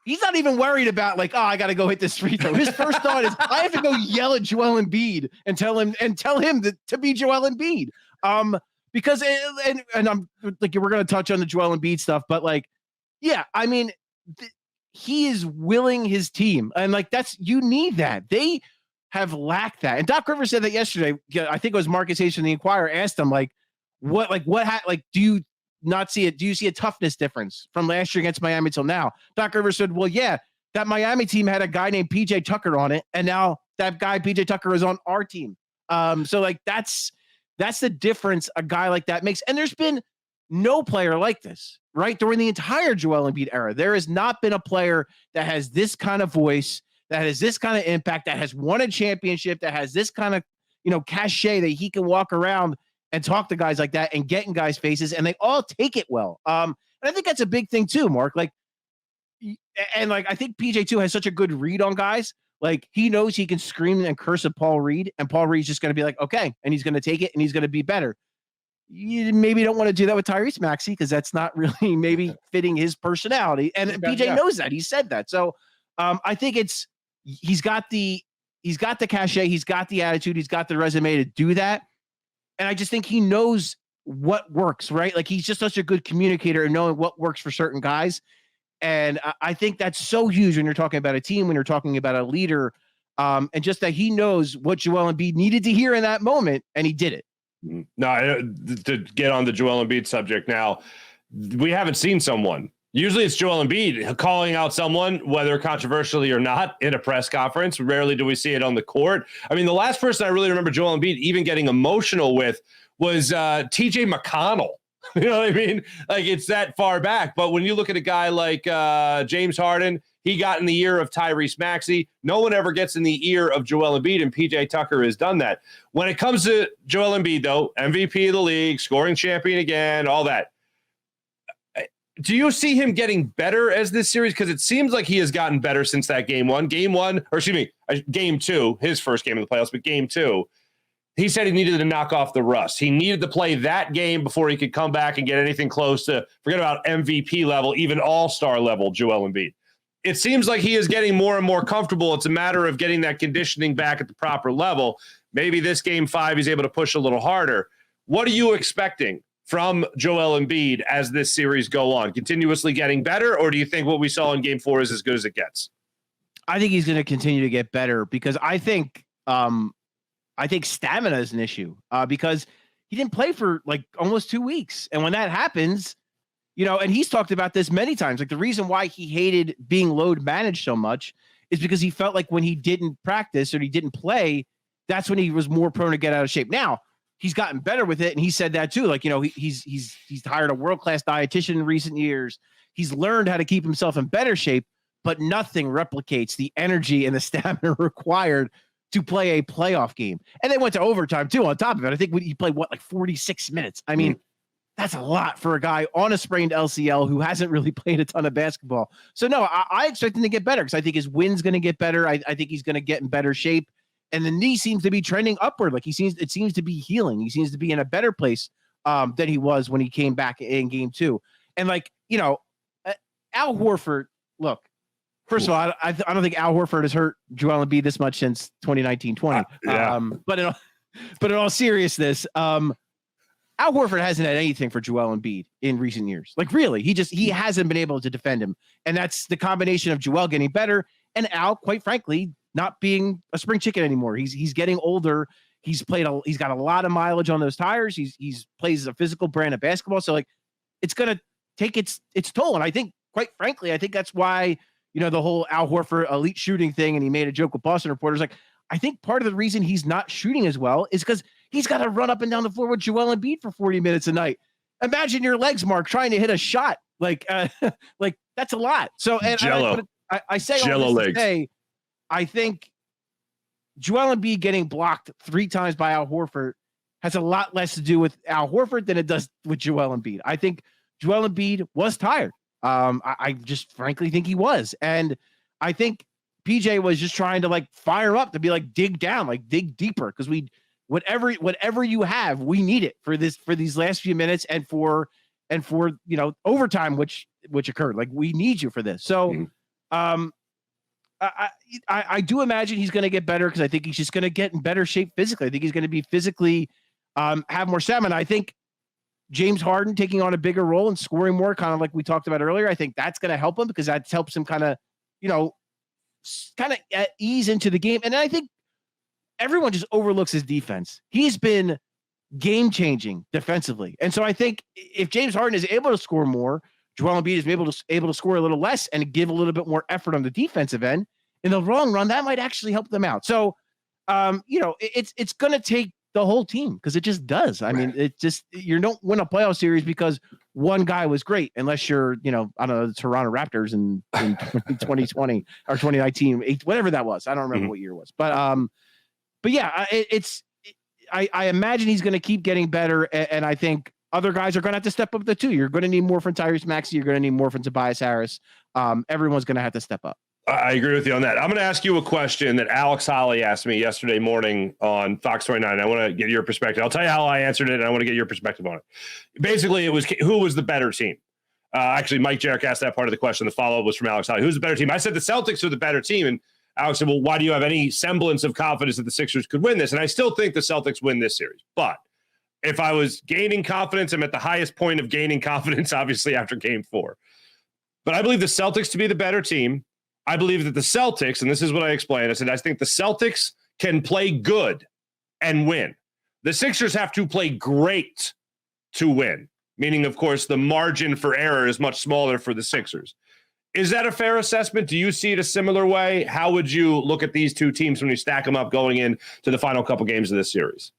he's not even worried about like, I got to go hit this free throw. His first thought is, I have to go yell at Joel Embiid and tell him to be Joel Embiid. Because and I'm like, we're going to touch on the Joel Embiid stuff, but like, yeah, I mean, he is willing his team, and like you need that. They have lacked that. And Doc Rivers said that yesterday. I think it was Marcus Hayes from the Inquirer asked him do you not see it? Do you see a toughness difference from last year against Miami till now? Doc Rivers said, well, yeah, that Miami team had a guy named PJ Tucker on it, and now that guy PJ Tucker is on our team. So like that's the difference a guy like that makes. And there's been no player like this, right? During the entire Joel Embiid era, there has not been a player that has this kind of voice, that has this kind of impact, that has won a championship, that has this kind of, cachet that he can walk around and talk to guys like that and get in guys' faces, and they all take it well. And I think that's a big thing too, Mark. Like, and like I think PJ too has such a good read on guys. Like he knows he can scream and curse at Paul Reed, and Paul Reed's just going to be like, okay, and he's going to take it and he's going to be better. You maybe don't want to do that with Tyrese Maxey because that's not really maybe fitting his personality. And PJ knows that. He said that. So I think he's got the cachet, he's got the attitude, he's got the resume to do that. And I just think he knows what works, right? Like he's just such a good communicator and knowing what works for certain guys. And I think that's so huge when you're talking about a team, when you're talking about a leader, and just that he knows what Joel Embiid needed to hear in that moment, and he did it. No, to get on the Joel Embiid subject now, we haven't seen someone. Usually it's Joel Embiid calling out someone, whether controversially or not, in a press conference. Rarely do we see it on the court. I mean, the last person I really remember Joel Embiid even getting emotional with was TJ McConnell. You know what I mean? Like it's that far back. But when you look at a guy like James Harden, he got in the ear of Tyrese Maxey. No one ever gets in the ear of Joel Embiid, and PJ Tucker has done that. When it comes to Joel Embiid, though, MVP of the league, scoring champion again, all that. Do you see him getting better as this series? Because it seems like he has gotten better since that game two, his first game of the playoffs, but game two, he said he needed to knock off the rust. He needed to play that game before he could come back and get anything close to, forget about MVP level, even all-star level Joel Embiid. It seems like he is getting more and more comfortable. It's a matter of getting that conditioning back at the proper level. Maybe this game 5, he's able to push a little harder. What are you expecting from Joel Embiid as this series go on? Continuously getting better, or do you think what we saw in game 4 is as good as it gets? I think he's going to continue to get better because I think stamina is an issue because he didn't play for like almost 2 weeks. And when that happens, and he's talked about this many times, like the reason why he hated being load managed so much is because he felt like when he didn't practice or he didn't play, that's when he was more prone to get out of shape. Now he's gotten better with it. And he said that too. Like, he's hired a world-class dietitian in recent years. He's learned how to keep himself in better shape, but nothing replicates the energy and the stamina required to play a playoff game. And they went to overtime too on top of it. I think he played 46 minutes. I mean, that's a lot for a guy on a sprained LCL who hasn't really played a ton of basketball. So no, I expect him to get better because I think his wind's going to get better. I think he's going to get in better shape. And the knee seems to be trending upward. Like it seems to be healing. He seems to be in a better place than he was when he came back in game 2. And Al Horford, look, first of all, I don't think Al Horford has hurt Joel Embiid this much since 2019-20. Yeah. But in all seriousness, Al Horford hasn't had anything for Joel Embiid in recent years. Like really, he hasn't been able to defend him. And that's the combination of Joel getting better and Al, quite frankly, not being a spring chicken anymore. He's getting older. He's got a lot of mileage on those tires. He's plays a physical brand of basketball. So like it's going to take its toll. And I think, quite frankly, that's why, the whole Al Horford elite shooting thing, and he made a joke with Boston reporters. Like, I think part of the reason he's not shooting as well is because he's got to run up and down the floor with Joel Embiid for 40 minutes a night. imagine your legs, Mark, trying to hit a shot. Like that's a lot. So, and Jello. I say Jello all this legs. to say, I think Joel Embiid getting blocked 3 times by Al Horford has a lot less to do with Al Horford than it does with Joel Embiid. I think Joel Embiid was tired. I just frankly think he was. And I think PJ was just trying to like fire up to be like, dig down, like dig deeper. Cause whatever you have, we need it for these last few minutes and for, overtime, which occurred. Like we need you for this. So, I do imagine he's going to get better because I think he's just going to get in better shape physically. I think he's going to be physically have more stamina. I think James Harden taking on a bigger role and scoring more, kind of like we talked about earlier, I think that's going to help him because that helps him kind of ease into the game. And I think everyone just overlooks his defense. He's been game-changing defensively. And so I think if James Harden is able to score more, Joel Embiid is able to score a little less and give a little bit more effort on the defensive end, in the long run, that might actually help them out. So, it's going to take the whole team because it just does. I mean, it just, you don't win a playoff series because one guy was great, unless you're, I don't know, the Toronto Raptors in 2020 or 2019, whatever that was. I don't remember what year it was, but yeah, I imagine he's going to keep getting better. And I think other guys are going to have to step up too. You're going to need more from Tyrese Maxey. You're going to need more from Tobias Harris. Everyone's going to have to step up. I agree with you on that. I'm going to ask you a question that Alex Holly asked me yesterday morning on Fox 29. I want to get your perspective. I'll tell you how I answered it, and I want to get your perspective on it. Basically, it was who was the better team. Actually, Mike Jarek asked that part of the question. The follow-up was from Alex Holly. Who's the better team? I said the Celtics are the better team, and Alex said, well, why do you have any semblance of confidence that the Sixers could win this? And I still think the Celtics win this series. But if I was gaining confidence, I'm at the highest point of gaining confidence, obviously, after Game 4. But I believe the Celtics to be the better team. I believe that the Celtics, and this is what I explained, I said, I think the Celtics can play good and win. The Sixers have to play great to win, meaning, of course, the margin for error is much smaller for the Sixers. Is that a fair assessment? Do you see it a similar way? How would you look at these two teams when you stack them up going into the final couple games of this series?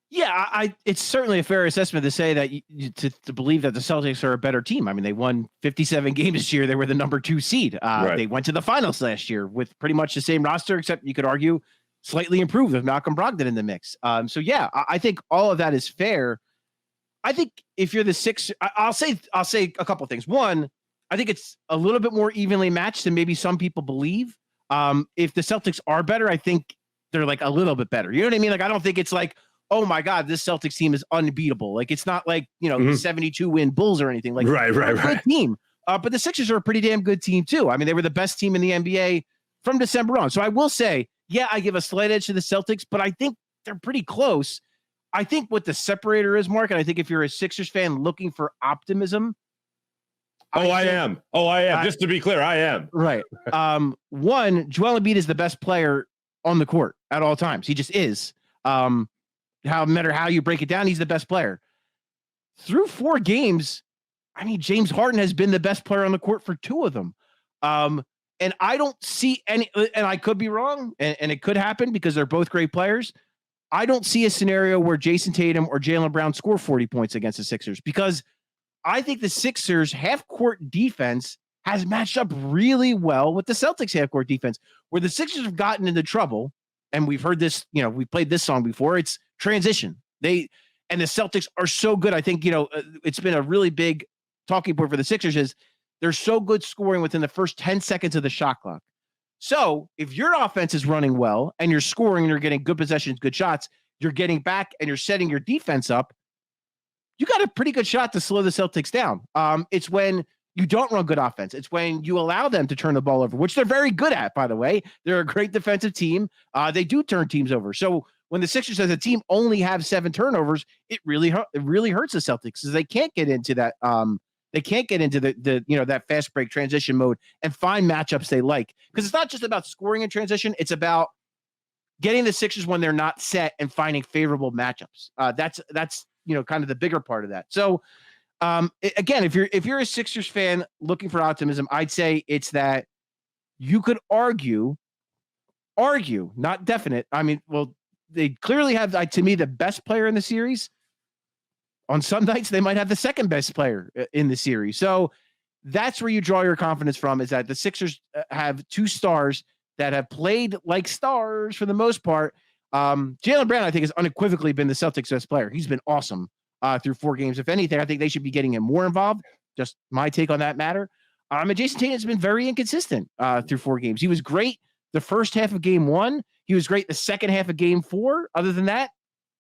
Yeah, it's certainly a fair assessment to say that to believe that the Celtics are a better team. I mean, they won 57 games this year. They were the number 2 seed. Right. They went to the finals last year with pretty much the same roster, except you could argue slightly improved with Malcolm Brogdon in the mix. So yeah, I think all of that is fair. I think if you're the Sixers, I'll say a couple of things. One, I think it's a little bit more evenly matched than maybe some people believe. If the Celtics are better, I think they're like a little bit better. You know what I mean? Like, I don't think it's like, oh my God, this Celtics team is unbeatable. Like, it's not like, the 72 win Bulls or anything. Like, right. Good team. But the Sixers are a pretty damn good team too. I mean, they were the best team in the NBA from December on. So I will say, yeah, I give a slight edge to the Celtics, but I think they're pretty close. I think what the separator is, Mark, and I think if you're a Sixers fan looking for optimism. I am. Just to be clear, I am. Right. One, Joel Embiid is the best player on the court at all times. He just is. No matter how you break it down, he's the best player. Through 4 games, I mean, James Harden has been the best player on the court for 2 of them. And I don't see any, and I could be wrong, and it could happen because they're both great players. I don't see a scenario where Jason Tatum or Jaylen Brown score 40 points against the Sixers, because I think the Sixers half-court defense has matched up really well with the Celtics half-court defense, where the Sixers have gotten into trouble. And we've heard this, we played this song before. It's transition. And the Celtics are so good. I think, it's been a really big talking point for the Sixers is they're so good scoring within the first 10 seconds of the shot clock. So if your offense is running well and you're scoring and you're getting good possessions, good shots, you're getting back and you're setting your defense up, you got a pretty good shot to slow the Celtics down. It's when you don't run good offense. It's when you allow them to turn the ball over, which they're very good at, by the way. They're a great defensive team. They do turn teams over. So when the Sixers as a team only have 7 turnovers, it really hurts the Celtics because they can't get into that. They can't get into the that fast break transition mode and find matchups they like, because it's not just about scoring in transition. It's about getting the Sixers when they're not set and finding favorable matchups. That's kind of the bigger part of that. So. Again, if you're a Sixers fan looking for optimism, I'd say it's that you could argue, not definite. I mean, well, they clearly have, to me, the best player in the series. on some nights they might have the second best player in the series. So that's where you draw your confidence from, is that the Sixers have two stars that have played like stars for the most part. Jalen Brown, I think, has unequivocally been the Celtics' best player. He's been awesome through 4 games. If anything, I think they should be getting him more involved. Just my take on that matter. And Jason Tatum has been very inconsistent through 4 games. He was great the first half of game 1. He was great the second half of game 4. Other than that,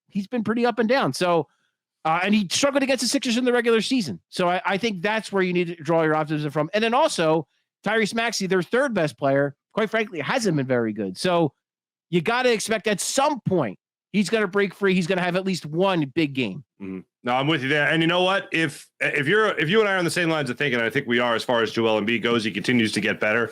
he's been pretty up and down. So, and he struggled against the Sixers in the regular season. So I think that's where you need to draw your optimism from. And then also, Tyrese Maxey, their third best player, quite frankly, hasn't been very good. So you got to expect at some point he's going to break free. He's going to have at least one big game. Mm-hmm. No, I'm with you there. And you know what? If you and I are on the same lines of thinking, I think we are, as far as Joel Embiid goes, he continues to get better.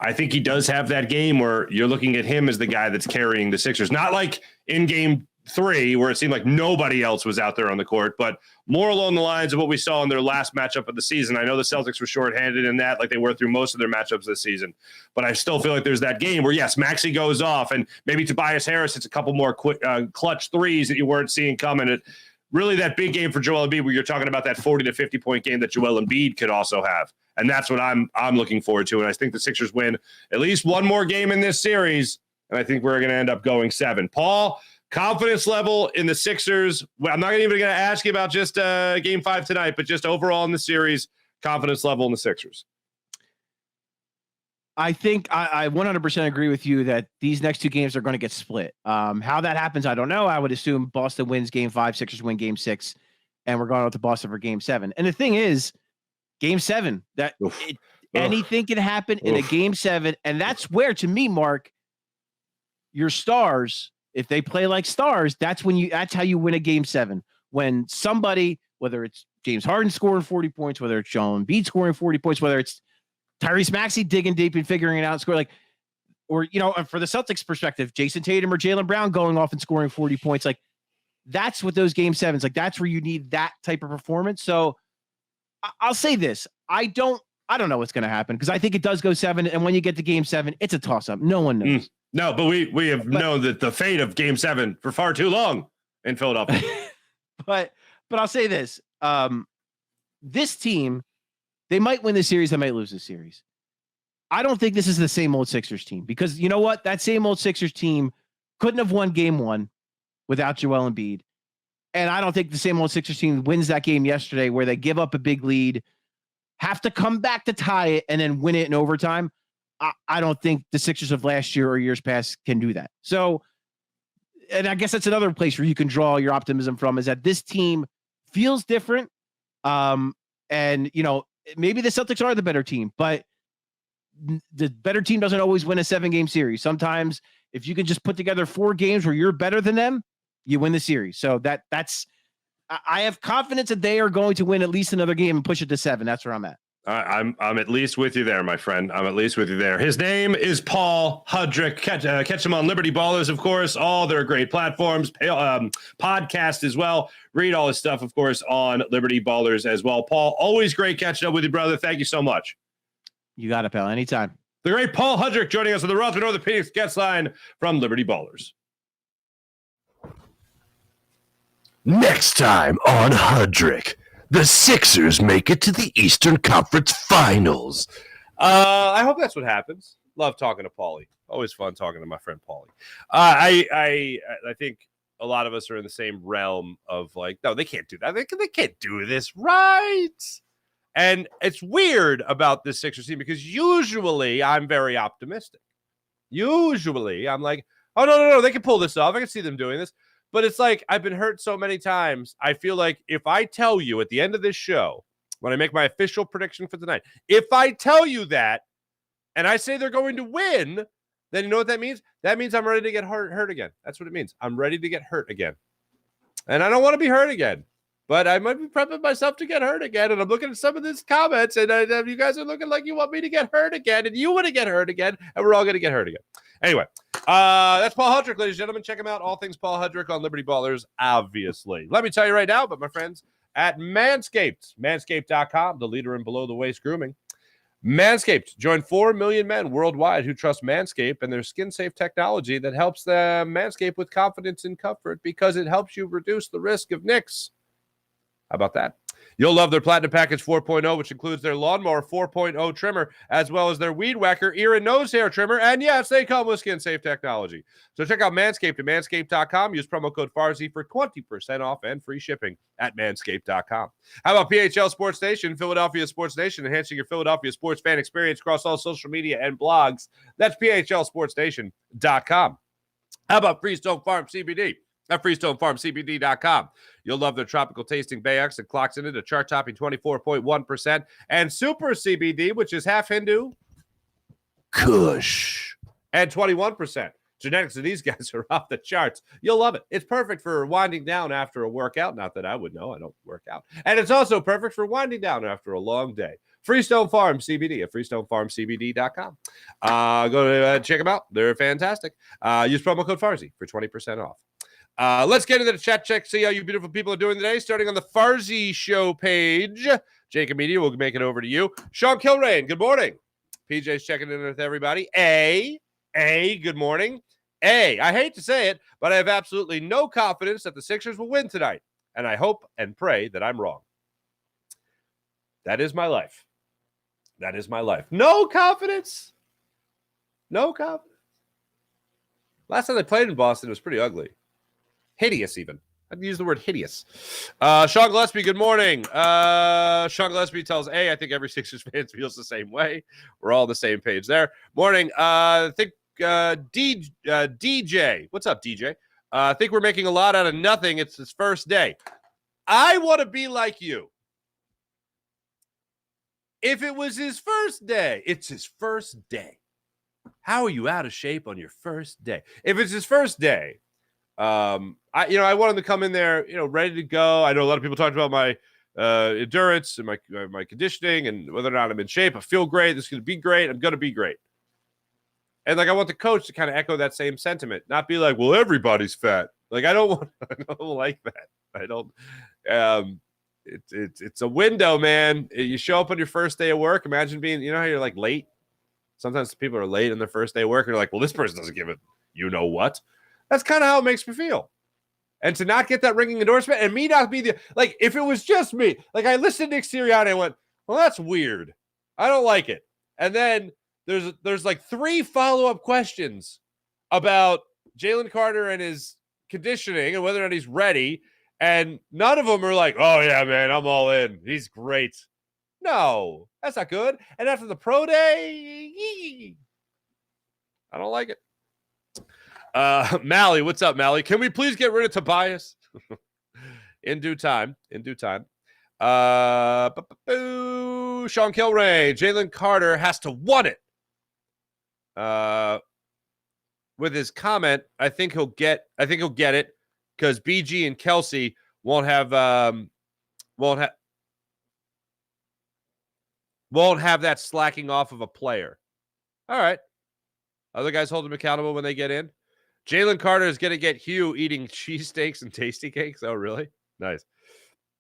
I think he does have that game where you're looking at him as the guy that's carrying the Sixers. Not like in game 3 where it seemed like nobody else was out there on the court, but more along the lines of what we saw in their last matchup of the season. I know the Celtics were shorthanded in that, like they were through most of their matchups this season, but I still feel like there's that game where, yes, Maxey goes off and maybe Tobias Harris hits a couple more quick clutch threes that you weren't seeing coming. It really that big game for Joel Embiid where you're talking about that 40 to 50 point game that Joel Embiid could also have. And that's what I'm looking forward to. And I think the Sixers win at least one more game in this series. And I think we're going to end up going 7. Paul, confidence level in the Sixers. I'm not even going to ask you about just game 5 tonight, but just overall in the series, confidence level in the Sixers. I think I 100% agree with you that these next 2 games are going to get split. How that happens, I don't know. I would assume Boston wins game 5, Sixers win game 6, and we're going out to Boston for game 7. And the thing is, game 7, anything can happen in a game 7. And that's where, to me, Mark, your stars, if they play like stars, that's how you win a game 7. When somebody, whether it's James Harden scoring 40 points, whether it's Joel Embiid scoring 40 points, whether it's Tyrese Maxey digging deep and figuring it out and score, or for the Celtics perspective, Jason Tatum or Jalen Brown going off and scoring 40 points. Like, that's what those game 7s, like, that's where you need that type of performance. So I'll say this. I don't know what's going to happen, because I think it does go 7. And when you get to game 7, it's a toss up. No one knows. No, but we have known that the fate of game 7 for far too long in Philadelphia. but I'll say this. This team, they might win the series. They might lose the series. I don't think this is the same old Sixers team, because you know what? That same old Sixers team couldn't have won game 1 without Joel Embiid. And I don't think the same old Sixers team wins that game yesterday where they give up a big lead, have to come back to tie it, and then win it in overtime. I don't think the Sixers of last year or years past can do that. So, and I guess that's another place where you can draw your optimism from, is that this team feels different. And, maybe the Celtics are the better team, but the better team doesn't always win a 7-game series. Sometimes if you can just put together 4 games where you're better than them, you win the series. So that's I have confidence that they are going to win at least another game and push it to 7. That's where I'm at. I'm at least with you there, my friend. I'm at least with you there. His name is Paul Hudrick. Catch him on Liberty Ballers, of course. All their great platforms, podcast as well. Read all his stuff, of course, on Liberty Ballers as well. Paul, always great catching up with you, brother. Thank you so much. You got it, pal. Anytime. The great Paul Hudrick joining us on the Rotherham Northern Phoenix guest line from Liberty Ballers. Next time on Hudrick, the Sixers make it to the Eastern Conference Finals. I hope that's what happens. Love talking to Paulie. Always fun talking to my friend Paulie. I think a lot of us are in the same realm of like, no, they can't do that. They can't do this right. And it's weird about this Sixers team because usually I'm very optimistic. Usually I'm like, oh, no, they can pull this off. I can see them doing this. But it's like I've been hurt so many times. I feel like if I tell you at the end of this show, when I make my official prediction for tonight, if I tell you that and I say they're going to win, then you know what that means? That means I'm ready to get hurt again. That's what it means. I'm ready to get hurt again. And I don't want to be hurt again. But I might be prepping myself to get hurt again. And I'm looking at some of these comments, and you guys are looking like you want me to get hurt again, and you want to get hurt again, and we're all going to get hurt again. Anyway, that's Paul Hudrick, ladies and gentlemen. Check him out. All things Paul Hudrick on Liberty Ballers, obviously. Let me tell you right now, but my friends at Manscaped, manscaped.com, the leader in below-the-waist grooming. Manscaped joined 4 million men worldwide who trust Manscaped and their skin-safe technology that helps them manscape with confidence and comfort because it helps you reduce the risk of nicks. How about that? You'll love their Platinum Package 4.0, which includes their Lawnmower 4.0 trimmer, as well as their Weed Whacker ear and nose hair trimmer. And yes, they come with skin-safe technology. So check out Manscaped at manscaped.com. Use promo code Farzy for 20% off and free shipping at manscaped.com. How about PHL Sports Station, Philadelphia Sports Nation, enhancing your Philadelphia sports fan experience across all social media and blogs? That's phlsportstation.com. How about Freestone Farm CBD? At FreestoneFarmCBD.com. You'll love their tropical tasting Bayux that clocks in at a chart-topping 24.1%, and Super CBD, which is half Hindu, Kush. and 21%. Genetics of these guys are off the charts. You'll love it. It's perfect for winding down after a workout. Not that I would know. I don't work out. And it's also perfect for winding down after a long day. Freestone Farm CBD at FreestoneFarmCBD.com. Go to check them out. They're fantastic. Use promo code Farzy for 20% off. Let's get into the chat check, see how you beautiful people are doing today. Starting on the Farzy Show page. Jacob Media, we'll make it over to you. Sean Kilrain, good morning. PJ's checking in with everybody. Good morning. I hate to say it, but I have absolutely no confidence that the Sixers will win tonight. And I hope and pray that I'm wrong. That is my life. That is my life. No confidence. No confidence. Last time they played in Boston, it was pretty ugly. Hideous, even. I'd use the word hideous. Sean Gillespie, good morning. Sean Gillespie tells I think every Sixers fan feels the same way. We're all on the same page there. Morning. I think DJ. What's up, DJ? I think we're making a lot out of nothing. It's his first day. I want to be like you. If it was his first day, it's his first day. How are you out of shape on your first day? If it's his first day, I want him to come in there, ready to go. I know a lot of people talked about my endurance and my conditioning and whether or not I'm in shape. I feel great. This is going to be great. I'm going to be great. And I want the coach to kind of echo that same sentiment, not be like, well, everybody's fat. I don't like that. I don't. It's a window, man. You show up on your first day of work. Imagine being, how you're late. Sometimes people are late on their first day of work and you're like, well, this person doesn't give it. You know what? That's kind of how it makes me feel. And to not get that ringing endorsement and me not be if it was just me, I listened to Nick Sirianni and went, well, that's weird. I don't like it. And then there's 3 follow-up questions about Jalen Carter and his conditioning and whether or not he's ready. And none of them are like, oh, yeah, man, I'm all in. He's great. No, that's not good. And after the pro day, I don't like it. Mally, what's up, Mally? Can we please get rid of Tobias? In due time. Sean Kilray, Jalen Carter has to want it. With his comment, I think he'll get it because BG and Kelsey won't have that slacking off of a player. All right. Other guys hold him accountable when they get in. Jalen Carter is going to get Hugh eating cheesesteaks and tasty cakes. Oh, really? Nice.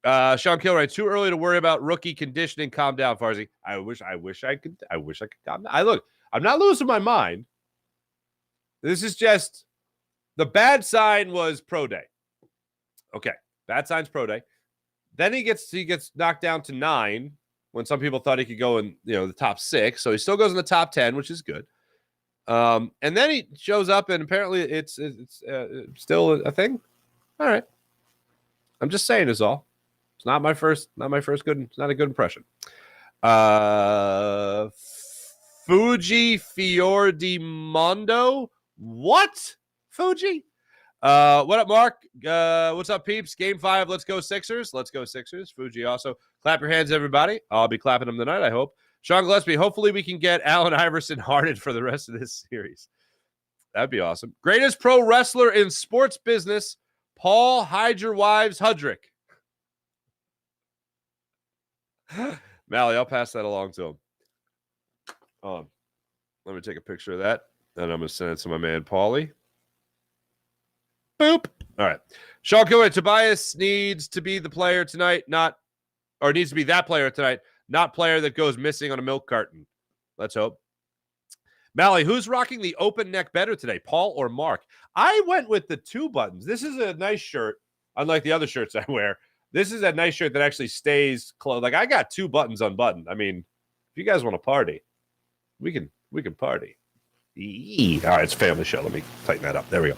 Sean Kilray, too early to worry about rookie conditioning. Calm down, Farzy. I wish I could calm down. I'm not losing my mind. This is just the bad sign was pro day. Okay. Bad sign's pro day. Then he gets knocked down to 9 when some people thought he could go in, the top 6. So he still goes in the top 10, which is good. And then he shows up and apparently it's still a thing. All right. I'm just saying is all. It's not my first good. It's not a good impression. Fuji Fiordimondo. What? Fuji? What up, Mark? What's up, peeps? Game 5. Let's go Sixers. Let's go Sixers. Fuji also. Clap your hands, everybody. I'll be clapping them tonight, I hope. Sean Gillespie, hopefully we can get Allen Iverson hearted for the rest of this series. That'd be awesome. Greatest pro wrestler in sports business, Paul Hide Your Wives Hudrick. Mally, I'll pass that along to him. Let me take a picture of that, and I'm going to send it to my man, Paulie. Boop. All right. Sean Kilroy, Tobias needs to be the player tonight, needs to be that player tonight, not player that goes missing on a milk carton. Let's hope. Mally, who's rocking the open neck better today, Paul or Mark? I went with the 2 buttons. This is a nice shirt, unlike the other shirts I wear. This is a nice shirt that actually stays close. Like, I got 2 buttons unbuttoned. I mean, if you guys want to party, we can party. All right, it's a family show. Let me tighten that up. There we go.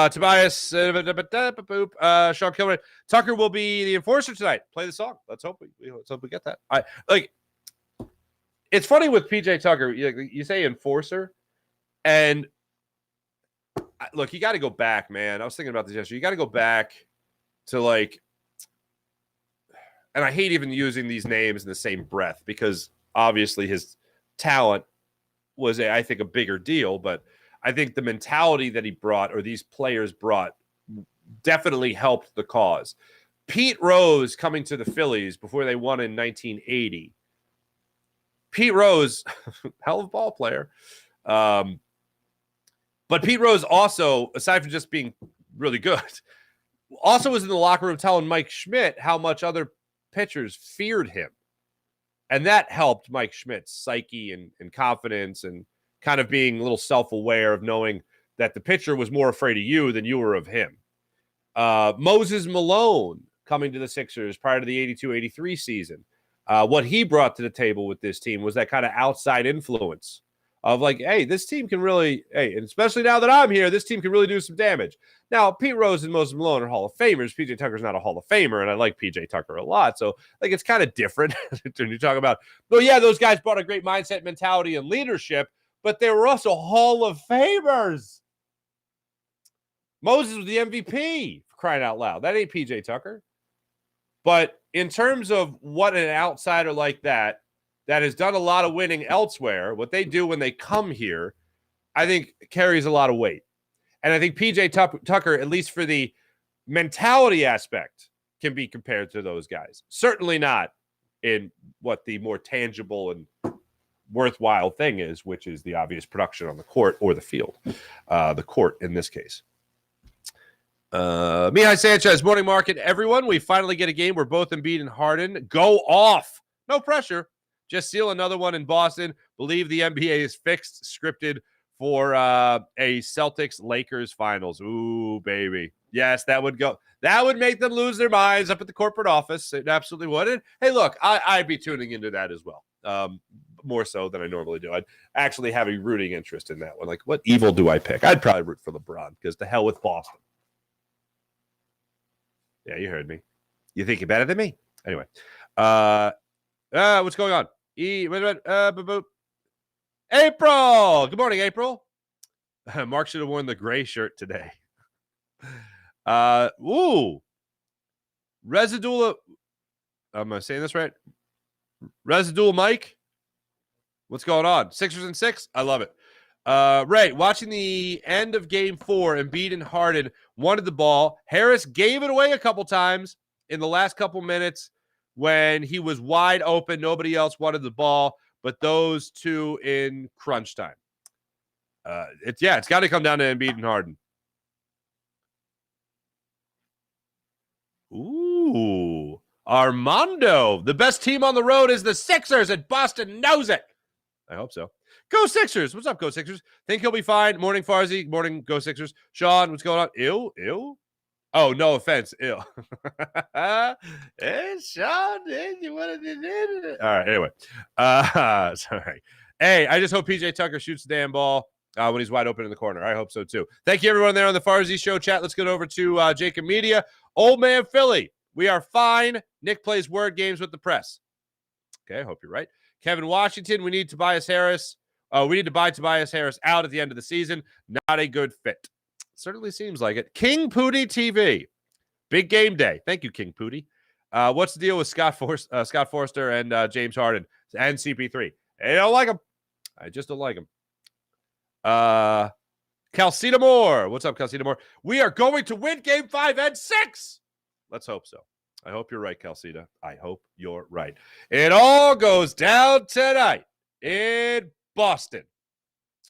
Tobias, Sean Kilmer, Tucker will be the enforcer tonight. Play the song. Let's hope we get that. It's funny with PJ Tucker. You say enforcer, and look, you got to go back, man. I was thinking about this yesterday. You got to go back to and I hate even using these names in the same breath because obviously his talent was, I think, a bigger deal, but I think the mentality that he brought or these players brought definitely helped the cause. Pete Rose coming to the Phillies before they won in 1980. Pete Rose, hell of a ball player. But Pete Rose also, aside from just being really good, also was in the locker room telling Mike Schmidt how much other pitchers feared him. And that helped Mike Schmidt's psyche and confidence and kind of being a little self-aware of knowing that the pitcher was more afraid of you than you were of him. Moses Malone coming to the Sixers prior to the 82-83 season. What he brought to the table with this team was that kind of outside influence of hey, this team can really, and especially now that I'm here, this team can really do some damage. Now, Pete Rose and Moses Malone are Hall of Famers. PJ Tucker's not a Hall of Famer, and I like PJ Tucker a lot. So, it's kind of different when you talk about, yeah, those guys brought a great mindset, mentality, and leadership, but they were also Hall of Famers. Moses was the MVP, for crying out loud. That ain't PJ Tucker. But in terms of what an outsider like that has done a lot of winning elsewhere, what they do when they come here, I think carries a lot of weight. And I think PJ Tucker, at least for the mentality aspect, can be compared to those guys. Certainly not in what the more tangible and worthwhile thing is, which is the obvious production on the court or the field. The court in this case. Mihai Sanchez, morning market, everyone. We finally get a game where both Embiid and Harden go off. No pressure. Just seal another one in Boston. Believe the NBA is fixed, scripted for a Celtics-Lakers finals. Ooh, baby. Yes, that would go. That would make them lose their minds up at the corporate office. It absolutely would. And, hey, look, I'd be tuning into that as well. More so than I normally do. I'd actually have a rooting interest in that one. What evil do I pick? I'd probably root for LeBron because to hell with Boston. Yeah, you heard me. You think you're better than me? Anyway. What's going on? April. Good morning, April. Mark should have worn the gray shirt today. Residual. Am I saying this right? Residual Mike. What's going on? Sixers and 6. I love it. Ray, watching the end of Game 4, Embiid and Harden wanted the ball. Harris gave it away a couple times in the last couple minutes when he was wide open. Nobody else wanted the ball, but those two in crunch time. It's got to come down to Embiid and Harden. Ooh, Armando. The best team on the road is the Sixers, and Boston knows it. I hope so. Go Sixers. What's up, Go Sixers? Think he'll be fine. Morning, Farzy. Morning, Go Sixers. Sean, what's going on? Ew. Oh, no offense. Ew. Hey, Sean. You wanted to... All right, anyway. Sorry. Hey, I just hope PJ Tucker shoots the damn ball when he's wide open in the corner. I hope so, too. Thank you, everyone there on the Farzy Show chat. Let's get over to Jacob Media. Old Man Philly. We are fine. Nick plays word games with the press. Okay, I hope you're right. Kevin Washington, we need Tobias Harris. We need to buy Tobias Harris out at the end of the season. Not a good fit. Certainly seems like it. King Pooty TV. Big game day. Thank you, King Pooty. What's the deal with Scott Forster and James Harden and CP3? I don't like him. I just don't like him. Calcita Moore. What's up, Calcita Moore? We are going to win Game 5 and 6. Let's hope so. I hope you're right, Calcita. I hope you're right. It all goes down tonight in Boston.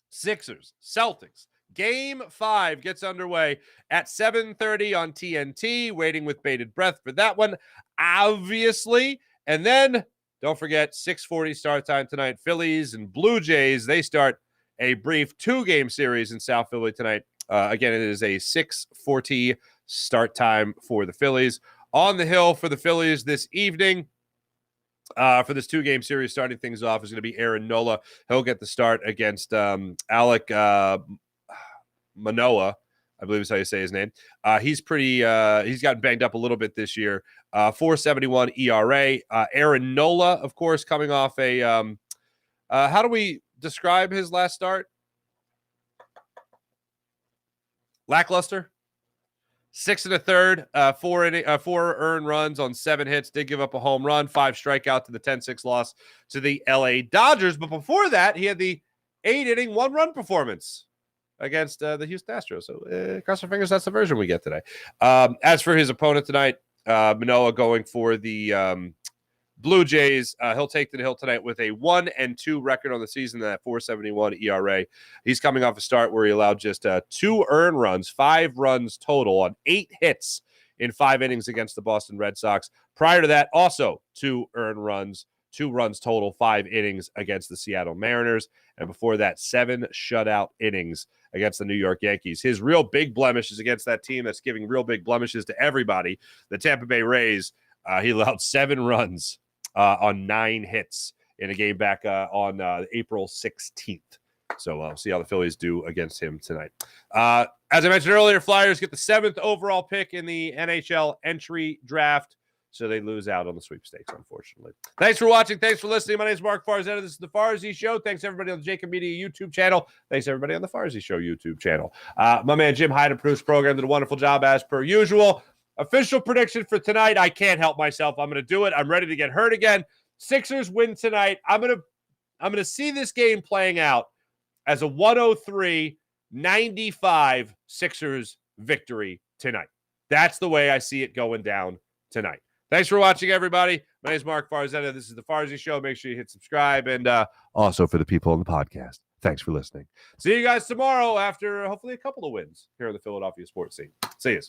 Sixers, Celtics. Game 5 gets underway at 7:30 on TNT. Waiting with bated breath for that one, obviously. And then, don't forget, 6:40 start time tonight. Phillies and Blue Jays, they start a brief 2-game series in South Philly tonight. Again, it is a 6:40 start time for the Phillies. On the hill for the Phillies this evening. For this 2-game series, starting things off is going to be Aaron Nola. He'll get the start against Alec Manoah, I believe is how you say his name. He's gotten banged up a little bit this year. 4.71 ERA. Aaron Nola, of course, coming off a how do we describe his last start? Lackluster. 6 1/3, 4 earned runs on 7 hits. Did give up a home run, 5 strikeout to the 10-6 loss to the LA Dodgers. But before that, he had the 8-inning 1-run performance against the Houston Astros. So cross our fingers, that's the version we get today. As for his opponent tonight, Manoah going for the Blue Jays. He'll take to the hill tonight with a 1-2 record on the season, that 4.71 ERA. He's coming off a start where he allowed just 2 earned runs, 5 runs total on 8 hits in 5 innings against the Boston Red Sox. Prior to that, also 2 earned runs, 2 runs total, 5 innings against the Seattle Mariners. And before that, 7 shutout innings against the New York Yankees. His real big blemish is against that team that's giving real big blemishes to everybody, the Tampa Bay Rays. He allowed 7 runs on 9 hits in a game back on April 16th. So we'll see how the Phillies do against him tonight. As I mentioned earlier, Flyers get the 7th overall pick in the NHL entry draft. So they lose out on the sweepstakes, unfortunately. Thanks for watching. Thanks for listening. My name is Mark Farzetta. This is the Farzy Show. Thanks, everybody on the Jacob Media YouTube channel. Thanks, everybody on the Farzy Show YouTube channel. My man Jim Hyde produced program, did a wonderful job as per usual. Official prediction for tonight. I can't help myself. I'm going to do it. I'm ready to get hurt again. Sixers win tonight. I'm going to see this game playing out as a 103-95 Sixers victory tonight. That's the way I see it going down tonight. Thanks for watching, everybody. My name is Mark Farzetta. This is the Farzy Show. Make sure you hit subscribe. And also for the people on the podcast, thanks for listening. See you guys tomorrow after hopefully a couple of wins here in the Philadelphia sports scene. See you.